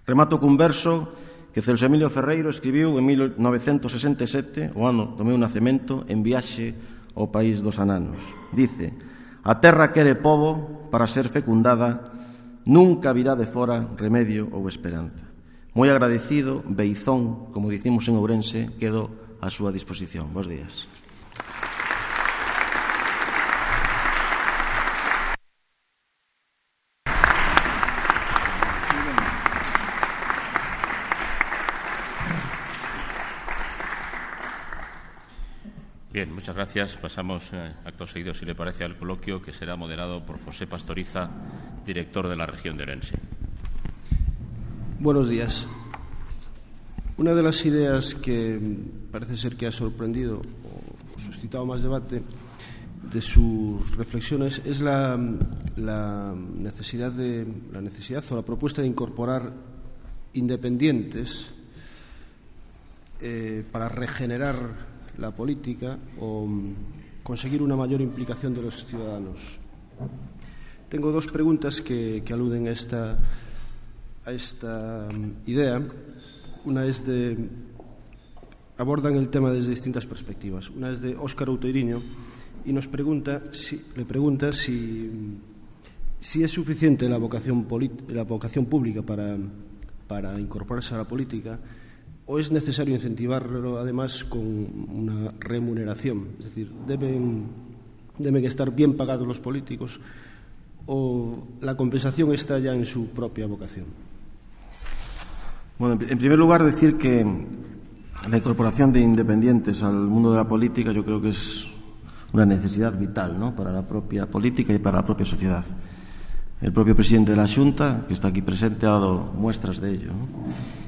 C: Remato cun verso que Celso Emilio Ferreiro escribiu en 1967, o ano do meu nacemento, en Viaxe ao País dos Ananos. Dice: a terra quere pobo para ser fecundada, nunca virá de fora remedio ou esperanza. Moi agradecido, beizón, como dicimos en Ourense, quedo a súa disposición. Bos días.
A: Bien, muchas gracias. Pasamos acto seguido, si le parece, al coloquio que será moderado por José Pastoriza, director de la región de Orense.
D: Buenos días. Una de las ideas que parece ser que ha sorprendido o suscitado más debate de sus reflexiones es la necesidad o la propuesta de incorporar independientes para regenerar la política o conseguir una mayor implicación de los ciudadanos. Tengo dos preguntas que aluden a esta idea. Una es abordan el tema desde distintas perspectivas. Una es de Óscar Outeiriño y le pregunta si es suficiente la vocación pública para incorporarse a la política o es necesario incentivarlo además con una remuneración. Es decir, deben estar bien pagados los políticos o la compensación está ya en su propia vocación.
C: Bueno, en primer lugar, decir que la incorporación de independientes al mundo de la política yo creo que es una necesidad vital, ¿no?, para la propia política y para la propia sociedad. El propio presidente de la Xunta, que está aquí presente, ha dado muestras de ello, ¿no?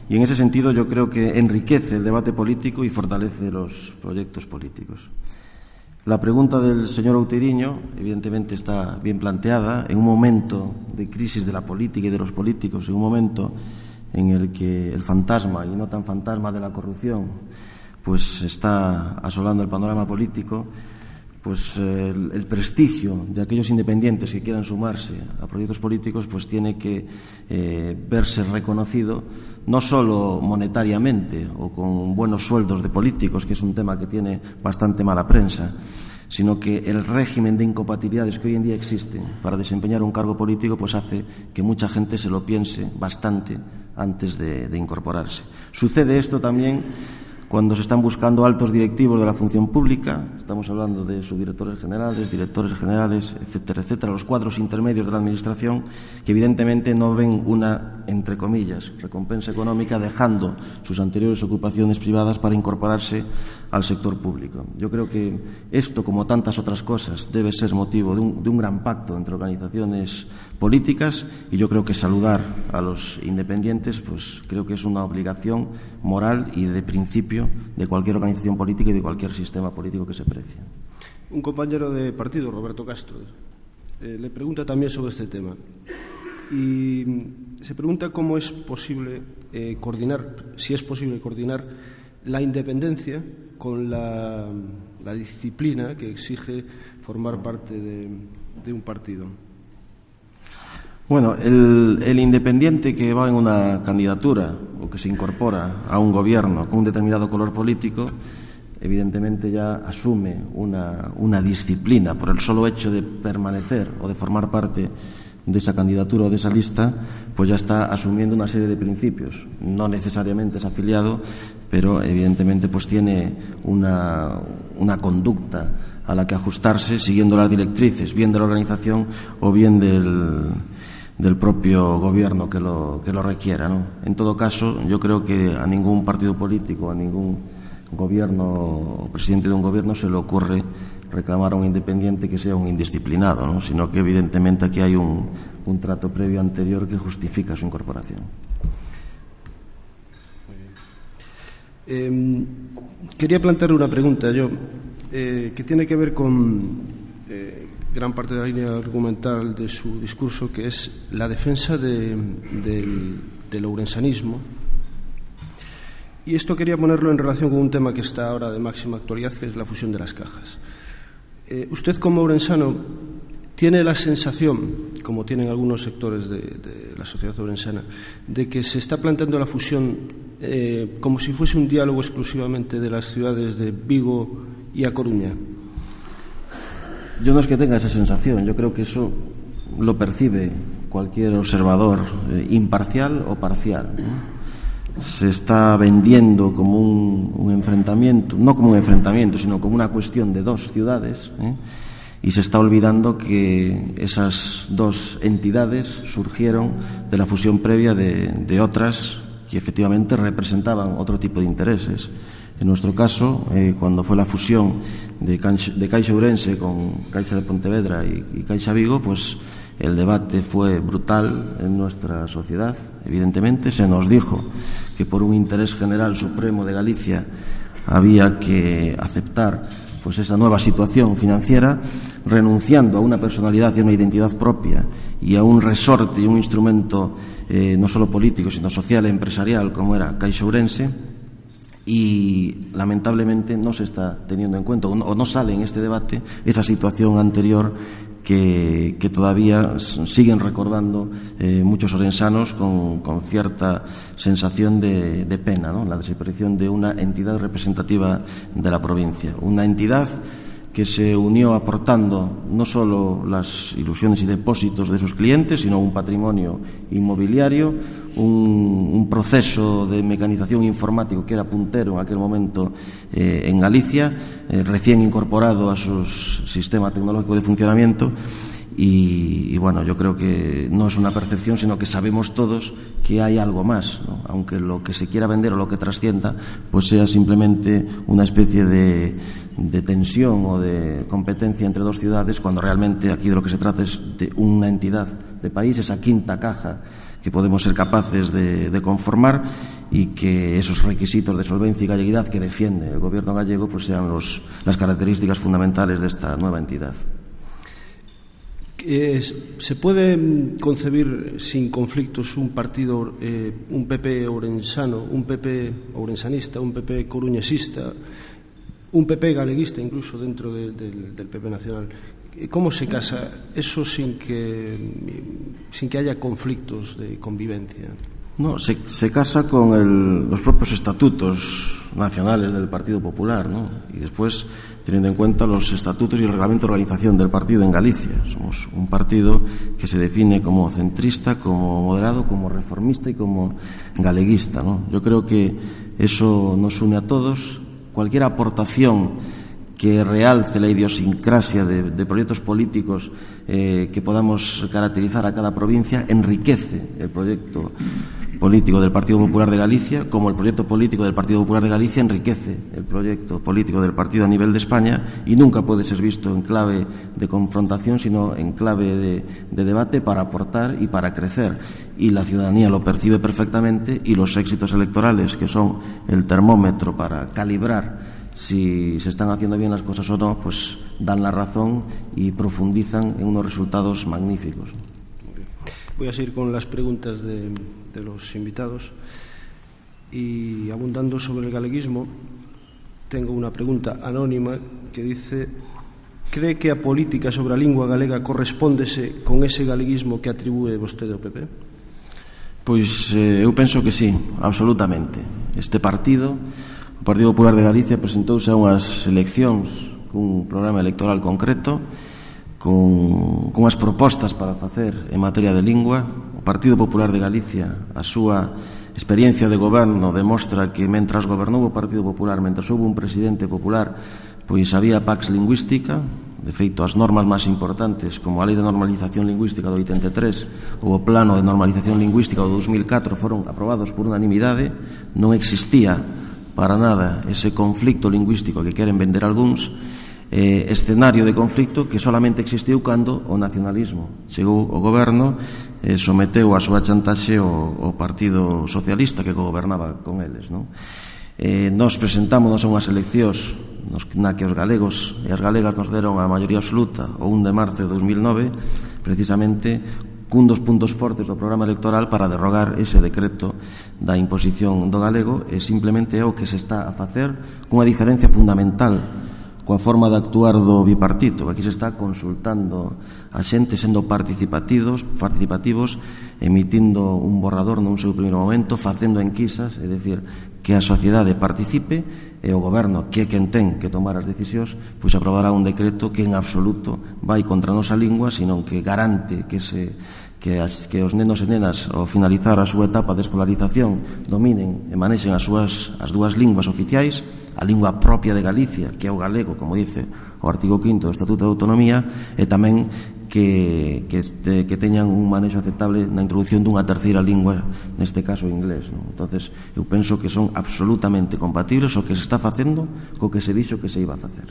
C: Y en ese sentido yo creo que enriquece el debate político y fortalece los proyectos políticos. La pregunta del señor Outeiriño evidentemente está bien planteada en un momento de crisis de la política y de los políticos, en un momento en el que el fantasma, y no tan fantasma, de la corrupción pues está asolando el panorama político. Pues el prestigio de aquellos independientes que quieran sumarse a proyectos políticos pues tiene que verse reconocido no solo monetariamente o con buenos sueldos de políticos, que es un tema que tiene bastante mala prensa, sino que el régimen de incompatibilidades que hoy en día existen para desempeñar un cargo político pues hace que mucha gente se lo piense bastante antes de incorporarse. Sucede esto también cuando se están buscando altos directivos de la función pública. Estamos hablando de subdirectores generales, directores generales, etcétera, etcétera, los cuadros intermedios de la Administración, que evidentemente no ven una, entre comillas, recompensa económica, dejando sus anteriores ocupaciones privadas para incorporarse al sector público. Yo creo que esto, como tantas otras cosas, debe ser motivo de un gran pacto entre organizaciones políticas, y yo creo que saludar a los independientes pues creo que es una obligación moral y de principio de cualquier organización política y de cualquier sistema político que se precie.
D: Un compañero de partido, Roberto Castro, le pregunta también sobre este tema y se pregunta cómo es posible si es posible coordinar la independencia con la disciplina que exige formar parte de un partido.
C: Bueno, el independiente que va en una candidatura o que se incorpora a un gobierno con un determinado color político evidentemente ya asume una disciplina por el solo hecho de permanecer o de formar parte de esa candidatura o de esa lista, pues ya está asumiendo una serie de principios. No necesariamente es afiliado, pero evidentemente pues tiene una conducta a la que ajustarse siguiendo las directrices, bien de la organización o bien del propio gobierno que lo requiera, ¿no? En todo caso, yo creo que a ningún partido político, a ningún gobierno o presidente de un gobierno se le ocurre reclamar a un independiente que sea un indisciplinado, ¿no? Sino que evidentemente aquí hay un trato previo anterior que justifica su incorporación.
D: Quería plantearle una pregunta yo que tiene que ver con gran parte de la línea argumental de su discurso, que es la defensa del ourensanismo. Y esto quería ponerlo en relación con un tema que está ahora de máxima actualidad, que es la fusión de las cajas. Usted, como ourensano, tiene la sensación, como tienen algunos sectores de la sociedad ourensana, de que se está planteando la fusión como si fuese un diálogo exclusivamente de las ciudades de Vigo y A Coruña.
C: Yo no es que tenga esa sensación, yo creo que eso lo percibe cualquier observador imparcial o parcial, ¿no? Se está vendiendo como un enfrentamiento, no como un enfrentamiento, sino como una cuestión de dos ciudades, y se está olvidando que esas dos entidades surgieron de la fusión previa de otras que efectivamente representaban otro tipo de intereses. En nuestro caso, cuando fue la fusión de Caixa Ourense con Caixa de Pontevedra y Caixa Vigo, pues el debate fue brutal en nuestra sociedad. Evidentemente se nos dijo que por un interés general supremo de Galicia había que aceptar pues esa nueva situación financiera, renunciando a una personalidad y a una identidad propia y a un resorte y un instrumento no solo político sino social e empresarial como era Caixa Ourense. Y lamentablemente no se está teniendo en cuenta o no sale en este debate esa situación anterior que todavía siguen recordando muchos orensanos con cierta sensación de pena, ¿no? La desaparición de una entidad representativa de la provincia, una entidad que se unió aportando no solo las ilusiones y depósitos de sus clientes, sino un patrimonio inmobiliario, un proceso de mecanización informático que era puntero en aquel momento en Galicia, recién incorporado a su sistema tecnológico de funcionamiento. Y bueno, yo creo que no es una percepción, sino que sabemos todos que hay algo más, ¿no? Aunque lo que se quiera vender o lo que trascienda pues sea simplemente una especie de tensión o de competencia entre dos ciudades, cuando realmente aquí de lo que se trata es de una entidad de país, esa quinta caja que podemos ser capaces de conformar, y que esos requisitos de solvencia y galleguidad que defiende el gobierno gallego pues sean las características fundamentales de esta nueva entidad.
D: ¿Se puede concebir sin conflictos un partido, un PP ourensano, un PP ourensanista, un PP coruñesista, un PP galeguista incluso dentro del PP nacional? ¿Cómo se casa eso sin que haya conflictos de convivencia?
C: No, se casa con los propios estatutos nacionales del Partido Popular, ¿no? Y después, teniendo en cuenta los estatutos y el reglamento de organización del partido en Galicia. Somos un partido que se define como centrista, como moderado, como reformista y como galeguista, ¿no? Yo creo que eso nos une a todos. Cualquier aportación que realce la idiosincrasia de proyectos políticos que podamos caracterizar a cada provincia enriquece el proyecto político del Partido Popular de Galicia, como el proyecto político del Partido Popular de Galicia enriquece el proyecto político del partido a nivel de España, y nunca puede ser visto en clave de confrontación, sino en clave de debate para aportar y para crecer. Y la ciudadanía lo percibe perfectamente, y los éxitos electorales, que son el termómetro para calibrar si se están haciendo bien las cosas o no, pues dan la razón y profundizan en unos resultados magníficos.
D: Voy a seguir con las preguntas de los invitados, y abundando sobre el galeguismo, tengo una pregunta anónima que dice: cree que a política sobre a lingua galega correspóndese con ese galeguismo que atribúe vostede ao PP?
C: Pois eu penso que sí, absolutamente. Este partido, O Partido Popular de Galicia presentouse a unhas eleccións cun programa electoral concreto, con unhas propostas para facer en materia de lingua. O Partido Popular de Galicia, a súa experiencia de goberno demostra que mentras gobernou o Partido Popular, mentras houve un presidente popular, pois había pax lingüística. De feito, as normas máis importantes, como a Lei de Normalización Lingüística do 83 ou o Plano de Normalización Lingüística do 2004, foron aprobados por unanimidade. Non existía para nada ese conflicto lingüístico que queren vender algúns, escenario de conflicto que solamente existiu cando o nacionalismo chegou ao goberno e someteu a súa chantaxe o Partido Socialista que gobernaba con eles, non? Nos presentámonos a unhas eleccións na que os galegos e as galegas nos deron a maioría absoluta o 1 de marzo de 2009, precisamente cun dos puntos fortes do programa electoral para derrogar ese decreto da imposición do galego, e simplemente é o que se está a facer cunha diferencia fundamental coa forma de actuar do bipartito. Aquí se está consultando a xente, sendo participativos, emitindo un borrador nun seu primeiro momento, facendo enquisas, é dicir, que a sociedade participe, e o goberno, que é quen ten que tomar as decisións, pois aprobará un decreto que en absoluto vai contra a nosa lingua, senón que garante que os nenos e nenas, ao finalizar a súa etapa de escolarización, dominen e manexen as dúas linguas oficiais, a lingua propia de Galicia, que é o galego, como dice o artigo 5º do Estatuto de Autonomía, e tamén que teñan un manexo aceptable na introducción dunha terceira lingua, neste caso o inglés, non? Entonces, eu penso que son absolutamente compatibles o que se está facendo co que se dixo que se iba a facer.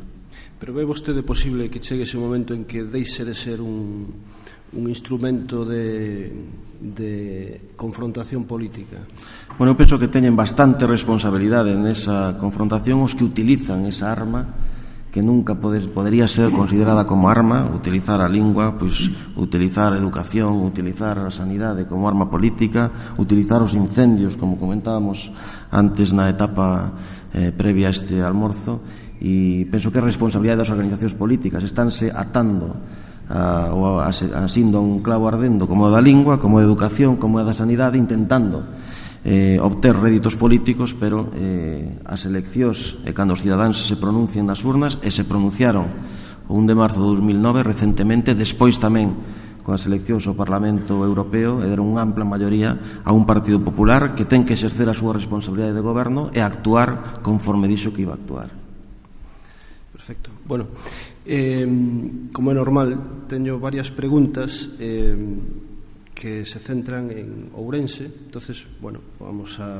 D: Pero ve vostede posible que chegue ese momento en que deixe de ser un instrumento de confrontación política?
C: Bueno, eu penso que teñen bastante responsabilidade nesa confrontación os que utilizan esa arma que nunca podería ser considerada como arma, utilizar a lingua, pois utilizar a educación, utilizar a sanidade como arma política, utilizar os incendios, como comentábamos antes na etapa previa a este almorzo, e penso que é responsabilidade das organizacións políticas, estánse atando ou asindo un clavo ardendo como o da lingua, como a educación, como a da sanidade, intentando obter réditos políticos, pero as eleccións e cando os cidadáns se pronuncien nas urnas, e se pronunciaron o 1 de marzo de 2009 recentemente, despois tamén con as eleccións ao Parlamento Europeo, e deron unha ampla maioría a un Partido Popular que ten que exercer a súa responsabilidade de goberno e actuar conforme dixo que iba a actuar.
D: Perfecto. Bueno, como é normal, teño varias preguntas que se centran en Ourense. Entonces, bueno, vamos a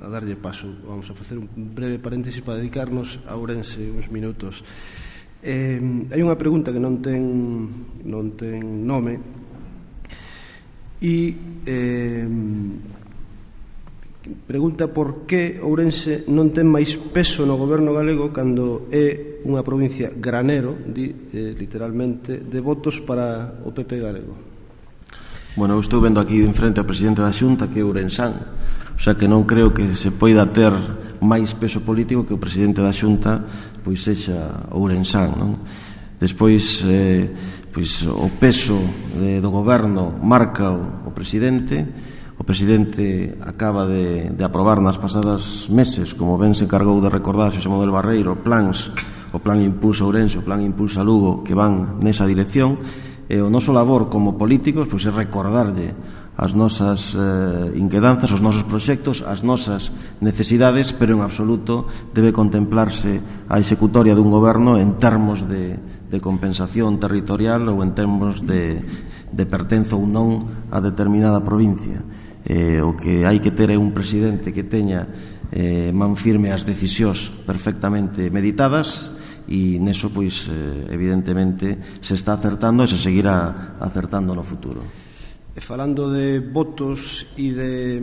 D: darlle paso. Vamos a facer un breve paréntesis para dedicarnos a Ourense uns minutos. Hai unha pregunta que non ten nome e pregunta por que Ourense non ten máis peso no goberno galego cando é unha provincia granero, literalmente, de votos para o PP galego.
C: Bueno, eu estou vendo aquí de enfrente ao presidente da Xunta, que é ourensán, o sea que non creo que se poida ter máis peso político que o presidente da Xunta pois sexa ourensán, non? Despois, pois o peso do goberno marca o presidente. O presidente acaba de aprobar nas pasadas meses, como ben se encargou de recordar Xosé Manuel Barreiro, plans, o plan Impulsa Ourense, o plan Impulsa Lugo, que van nesa dirección. E o noso labor como políticos pois é recordarlle as nosas inquedanzas, os nosos proxectos, as nosas necesidades, pero en absoluto debe contemplarse a executoria dun goberno en termos de compensación territorial ou en termos de pertenzo ou non a determinada provincia. O que hai que ter é un presidente que teña man firme as decisións perfectamente meditadas, e neso, pois, evidentemente se está acertando e se seguirá acertando no futuro.
D: E falando de votos e de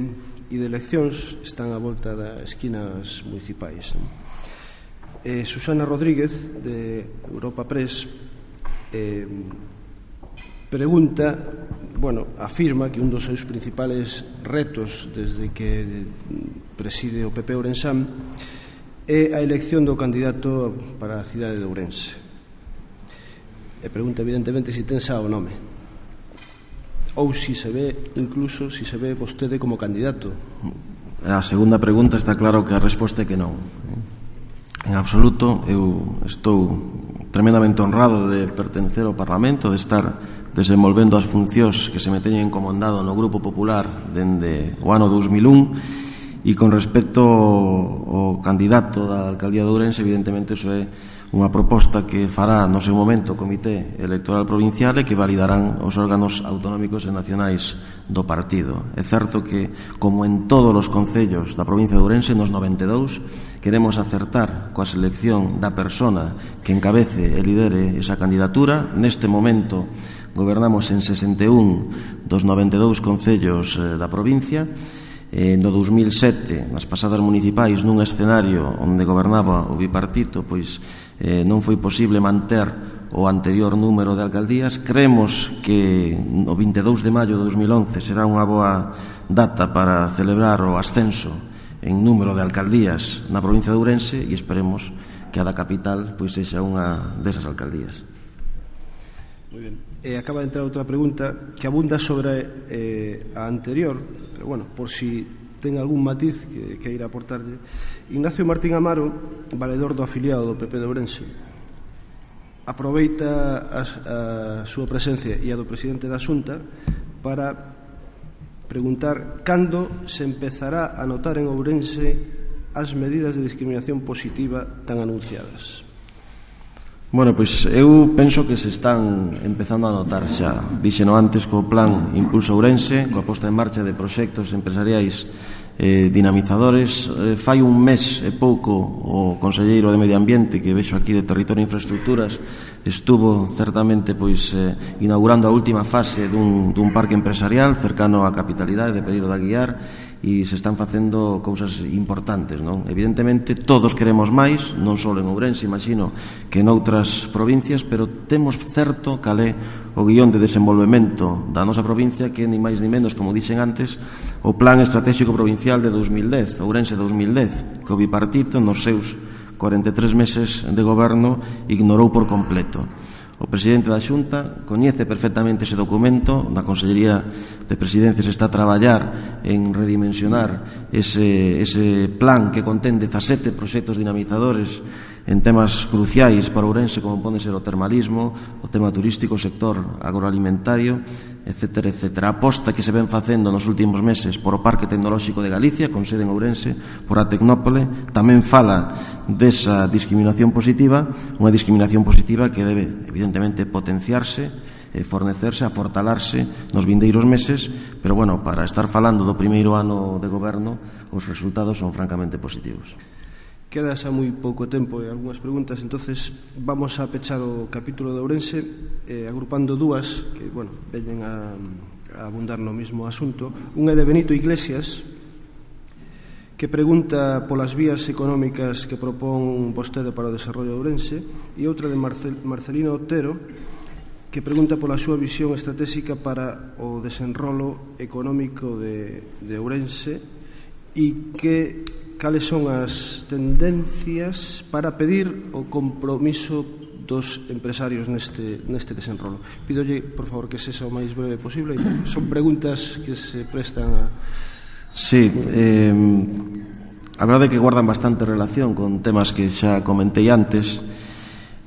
D: eleccións, están a volta das esquinas municipais, non? Susana Rodríguez, de Europa Press, pregunta, bueno, afirma que un dos seus principales retos desde que preside o PP Ourensán é a elección do candidato para a cidade de Ourense. E pregunta, evidentemente, se ten xa o nome ou se se ve, incluso, se se ve vostede como candidato.
C: A segunda pregunta está claro que a resposta é que non. En absoluto, eu estou tremendamente honrado de pertencer ao Parlamento, de estar desenvolvendo as funcións que se me teñen encomendado no Grupo Popular dende o ano 2001, e con respecto ao candidato da alcaldía de Ourense, evidentemente iso é unha proposta que fará no seu momento o Comité Electoral Provincial e que validarán os órganos autonómicos e nacionais do partido. É certo que, como en todos os concellos da provincia de Ourense, nos 92, queremos acertar coa selección da persona que encabece e lidere esa candidatura. Neste momento gobernamos en 61 dos 92 concellos da provincia. No 2007, nas pasadas municipais, nun escenario onde gobernaba o bipartito, pois non foi posible manter o anterior número de alcaldías. Creemos que o 22 de maio de 2011 será unha boa data para celebrar o ascenso en número de alcaldías na provincia de Ourense, e esperemos que a da capital pois sexa unha desas alcaldías.
D: Moi ben. Acaba de entrar outra pregunta que abunda sobre a anterior, pero bueno, por si ten algún matiz que ir a aportarlle. Ignacio Martín Amaro, valedor do afiliado do PP de Ourense, aproveita a súa presencia e a do presidente da Xunta para preguntar cando se empezará a notar en Ourense as medidas de discriminación positiva tan anunciadas.
C: Bueno, pois eu penso que se están empezando a notar xa. Díxeno antes co plan Impulso Ourense, coa posta en marcha de proxectos empresariais dinamizadores. Fai un mes e pouco o conselleiro de Medio Ambiente, que vexo aquí de Territorio e Infraestructuras, estuvo certamente pois inaugurando a última fase dun parque empresarial cercano á capitalidade de Pereiro de Aguiar, e se están facendo cousas importantes, non? Evidentemente todos queremos máis, non só en Ourense, imagino que noutras provincias, pero temos certo cal é o guión de desenvolvemento da nosa provincia, que ni máis ni menos, como dixen antes, o Plan Estratégico Provincial de 2010, Ourense 2010, que o bipartito nos seus 43 meses de goberno ignorou por completo. O presidente da Xunta coñece perfectamente ese documento. Na Consellería de Presidencia se está a traballar en redimensionar ese plan que contén 17 proxectos dinamizadores en temas cruciais para Ourense, como pode ser o termalismo, o tema turístico, o sector agroalimentario, etcétera, etcétera. A aposta que se ven facendo nos últimos meses por o Parque Tecnolóxico de Galicia, con sede en Ourense, por a Tecnópole, tamén fala desa discriminación positiva, unha discriminación positiva que debe, evidentemente, potenciarse, fornecerse, afortalarse nos vindeiros meses, pero, bueno, para estar falando do primeiro ano de goberno, os resultados son francamente positivos.
D: Queda xa moi pouco tempo e algunhas preguntas, entonces vamos a pechar o capítulo de Ourense agrupando dúas que, bueno, veñen a abundar no mismo asunto. Unha é de Benito Iglesias, que pregunta polas vías económicas que propón vostede para o desarrollo de Ourense, e outra de Marcelino Otero, que pregunta pola súa visión estratégica para o desenrolo económico de Ourense e cales son as tendencias para pedir o compromiso dos empresarios neste desenrolo. Pídolle, por favor, que sexa o máis breve posible. Son preguntas que se prestan a...
C: Sí, a verdade é que guardan bastante relación con temas que xa comentei antes.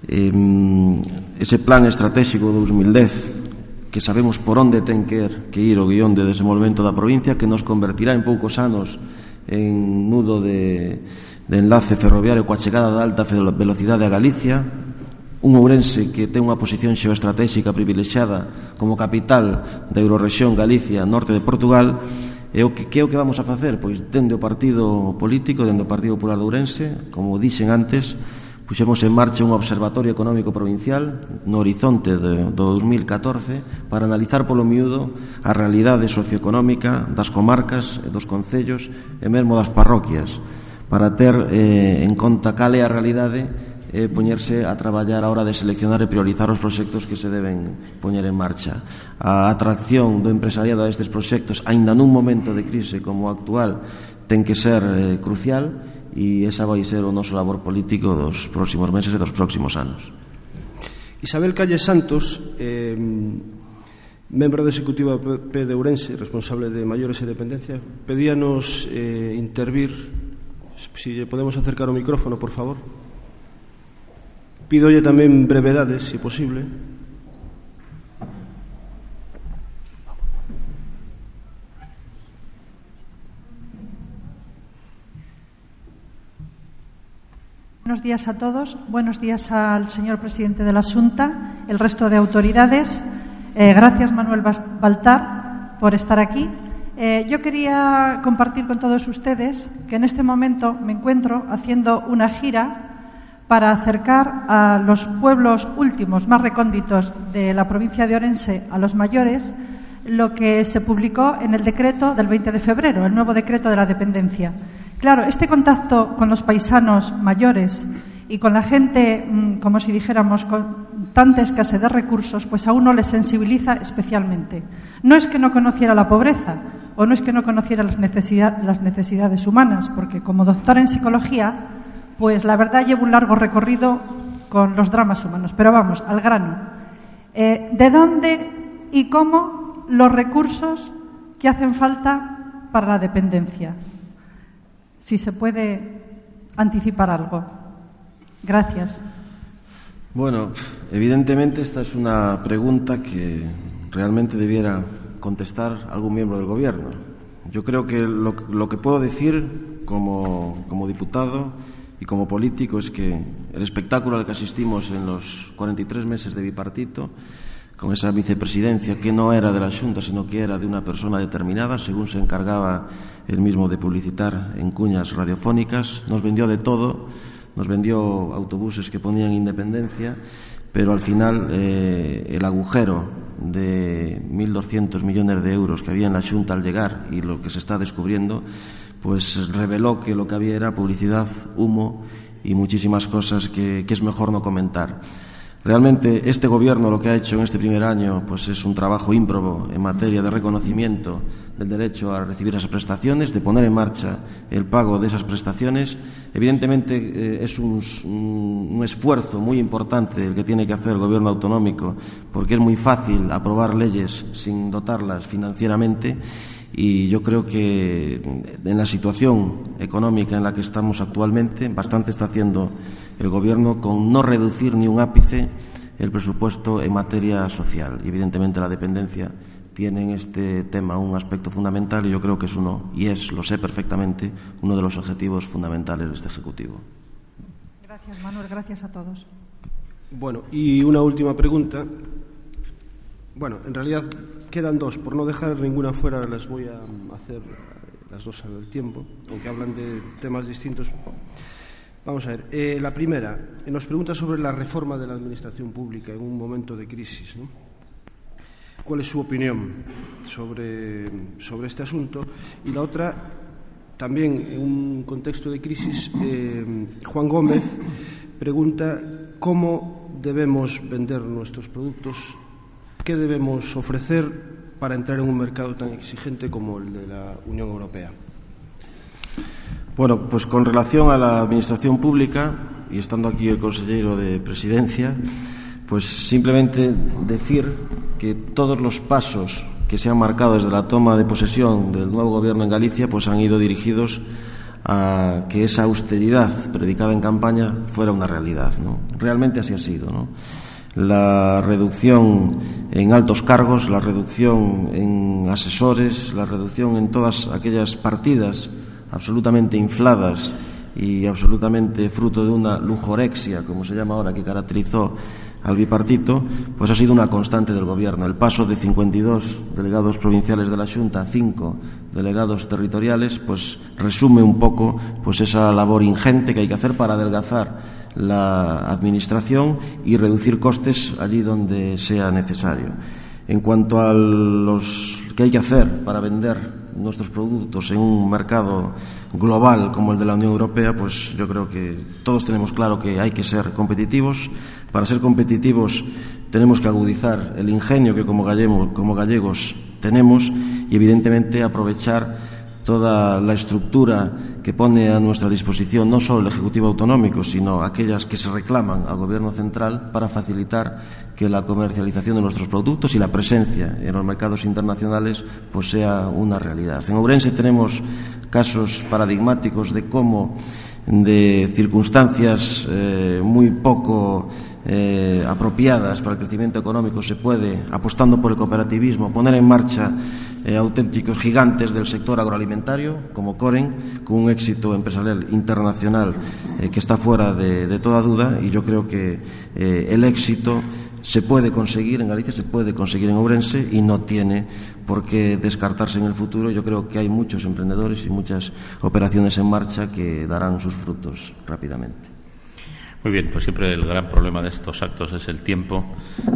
C: Ese plan estratégico 2010, que sabemos por onde ten que ir o guión de desenvolvemento da provincia, que nos convertirá en poucos anos en nudo de enlace ferroviario coa chegada da alta velocidade a Galicia, un Ourense que ten unha posición xeoestratégica privilexiada como capital da Eurorrexión Galicia, norte de Portugal. E que é o que vamos a facer? Pois dende o partido político, dende o Partido Popular de Ourense, como dixen antes, puxemos en marcha un observatorio económico provincial no horizonte do 2014 para analizar polo miúdo a realidade socioeconómica das comarcas e dos concellos e mesmo das parroquias, para ter en conta cal é a realidade e poñerse a traballar a hora de seleccionar e priorizar os proxectos que se deben poñer en marcha. A atracción do empresariado a estes proxectos, aínda nun momento de crise como o actual, ten que ser crucial, e esa vai ser o noso labor político dos próximos meses e dos próximos anos.
D: Isabel Calle Santos membro da Executiva P de Ourense, responsable de Maiores e Dependencia, pedíanos intervir. Si lle podemos acercar o micrófono, por favor. Pídolle tamén brevedades, se posible.
E: Buenos días a todos. Buenos días al señor presidente de la Xunta, el resto de autoridades. Gracias, Manuel Baltar, por estar aquí. Yo quería compartir con todos ustedes que en este momento me encuentro haciendo una gira para acercar a los pueblos últimos, más recónditos de la provincia de Ourense, a los mayores, lo que se publicó en el decreto del 20 de febrero, el nuevo decreto de la dependencia. Claro, este contacto con los paisanos mayores y con la gente, como si dijéramos, con tanta escasez de recursos, pues a uno le sensibiliza especialmente. No es que no conociera la pobreza o no es que no conociera las necesidades humanas, porque como doctora en psicología, pues la verdad llevo un largo recorrido con los dramas humanos. Pero vamos, al grano. ¿De dónde y cómo los recursos que hacen falta para la dependencia? Si se puede anticipar algo. Gracias.
C: Bueno, evidentemente esta es una pregunta que realmente debiera contestar algún miembro del Gobierno. Yo creo que lo que puedo decir como diputado y como político es que el espectáculo al que asistimos en los 43 meses de bipartito, con esa vicepresidencia que no era de la Xunta, sino que era de una persona determinada, según se encargaba él mismo de publicitar en cuñas radiofónicas, nos vendió de todo, nos vendió autobuses que ponían independencia, pero al final el agujero de 1.200 millones de euros que había en la Xunta al llegar y lo que se está descubriendo, pues reveló que lo que había era publicidad, humo y muchísimas cosas que es mejor no comentar. Realmente este Gobierno lo que ha hecho en este primer año pues es un trabajo ímprobo en materia de reconocimiento del derecho a recibir esas prestaciones, de poner en marcha el pago de esas prestaciones. Evidentemente es un esfuerzo muy importante el que tiene que hacer el Gobierno autonómico, porque es muy fácil aprobar leyes sin dotarlas financieramente. Y yo creo que en la situación económica en la que estamos actualmente, bastante está haciendo el Gobierno con no reducir ni un ápice el presupuesto en materia social. Y evidentemente la dependencia tiene en este tema un aspecto fundamental y yo creo que es lo sé perfectamente, uno de los objetivos fundamentales de este Ejecutivo.
E: Gracias, Manuel. Gracias a todos.
D: Bueno, y una última pregunta. Bueno, en realidad quedan dos. Por no dejar ninguna fuera, las voy a hacer las dos al tiempo, aunque hablan de temas distintos. Vamos a ver. La primera nos pregunta sobre la reforma de la administración pública en un momento de crisis, ¿no? ¿Cuál es su opinión sobre este asunto? Y la otra, también en un contexto de crisis, Juan Gómez pregunta cómo debemos vender nuestros productos. ¿Qué debemos ofrecer para entrar en un mercado tan exigente como el de la Unión Europea?
C: Bueno, pues con relación a la administración pública, y estando aquí el consejero de Presidencia, pues simplemente decir que todos los pasos que se han marcado desde la toma de posesión del nuevo Gobierno en Galicia pues han ido dirigidos a que esa austeridad predicada en campaña fuera una realidad, ¿no? Realmente así ha sido, ¿no? La reducción en altos cargos, la reducción en asesores, la reducción en todas aquellas partidas absolutamente infladas y absolutamente fruto de una lujorexia, como se llama ahora, que caracterizó al bipartito, pues ha sido una constante del Gobierno. El paso de 52 delegados provinciales de la Xunta a 5 delegados territoriales, pues resume un poco pues esa labor ingente que hay que hacer para adelgazar la administración y reducir costes allí donde sea necesario. En cuanto a los que hay que hacer para vender nuestros productos en un mercado global como el de la Unión Europea, pues yo creo que todos tenemos claro que hay que ser competitivos. Para ser competitivos tenemos que agudizar el ingenio que como gallegos tenemos y evidentemente aprovechar toda la estructura que pone a nuestra disposición no solo el Ejecutivo Autonómico, sino aquellas que se reclaman al Gobierno central para facilitar que la comercialización de nuestros productos y la presencia en los mercados internacionales pues sea una realidad. En Ourense tenemos casos paradigmáticos de cómo de circunstancias muy poco apropiadas para el crecimiento económico se puede, apostando por el cooperativismo, poner en marcha auténticos gigantes del sector agroalimentario como Coren, con un éxito empresarial internacional que está fuera de toda duda, y yo creo que el éxito se puede conseguir en Galicia, se puede conseguir en Ourense y no tiene por qué descartarse en el futuro. Yo creo que hay muchos emprendedores y muchas operaciones en marcha que darán sus frutos rápidamente.
A: Muy bien, pues siempre el gran problema de estos actos es el tiempo.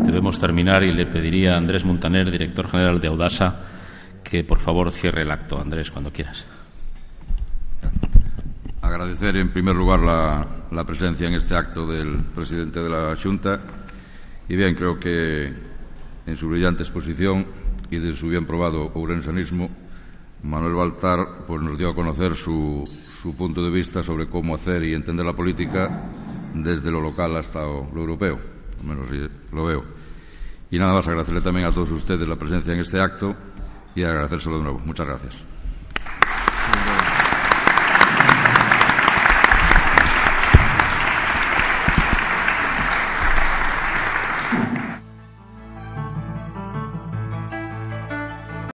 A: Debemos terminar y le pediría a Andrés Muntaner, director general de Audasa, que por favor cierre el acto. Andrés, cuando quieras.
F: Agradecer en primer lugar la presencia en este acto del presidente de la Xunta. Y bien, creo que en su brillante exposición y de su bien probado ourensanismo, Manuel Baltar pues nos dio a conocer su punto de vista sobre cómo hacer y entender la política desde lo local hasta lo europeo, al menos lo veo. Y nada más, agradecerle también a todos ustedes la presencia en este acto y agradecérselo de nuevo. Muchas gracias.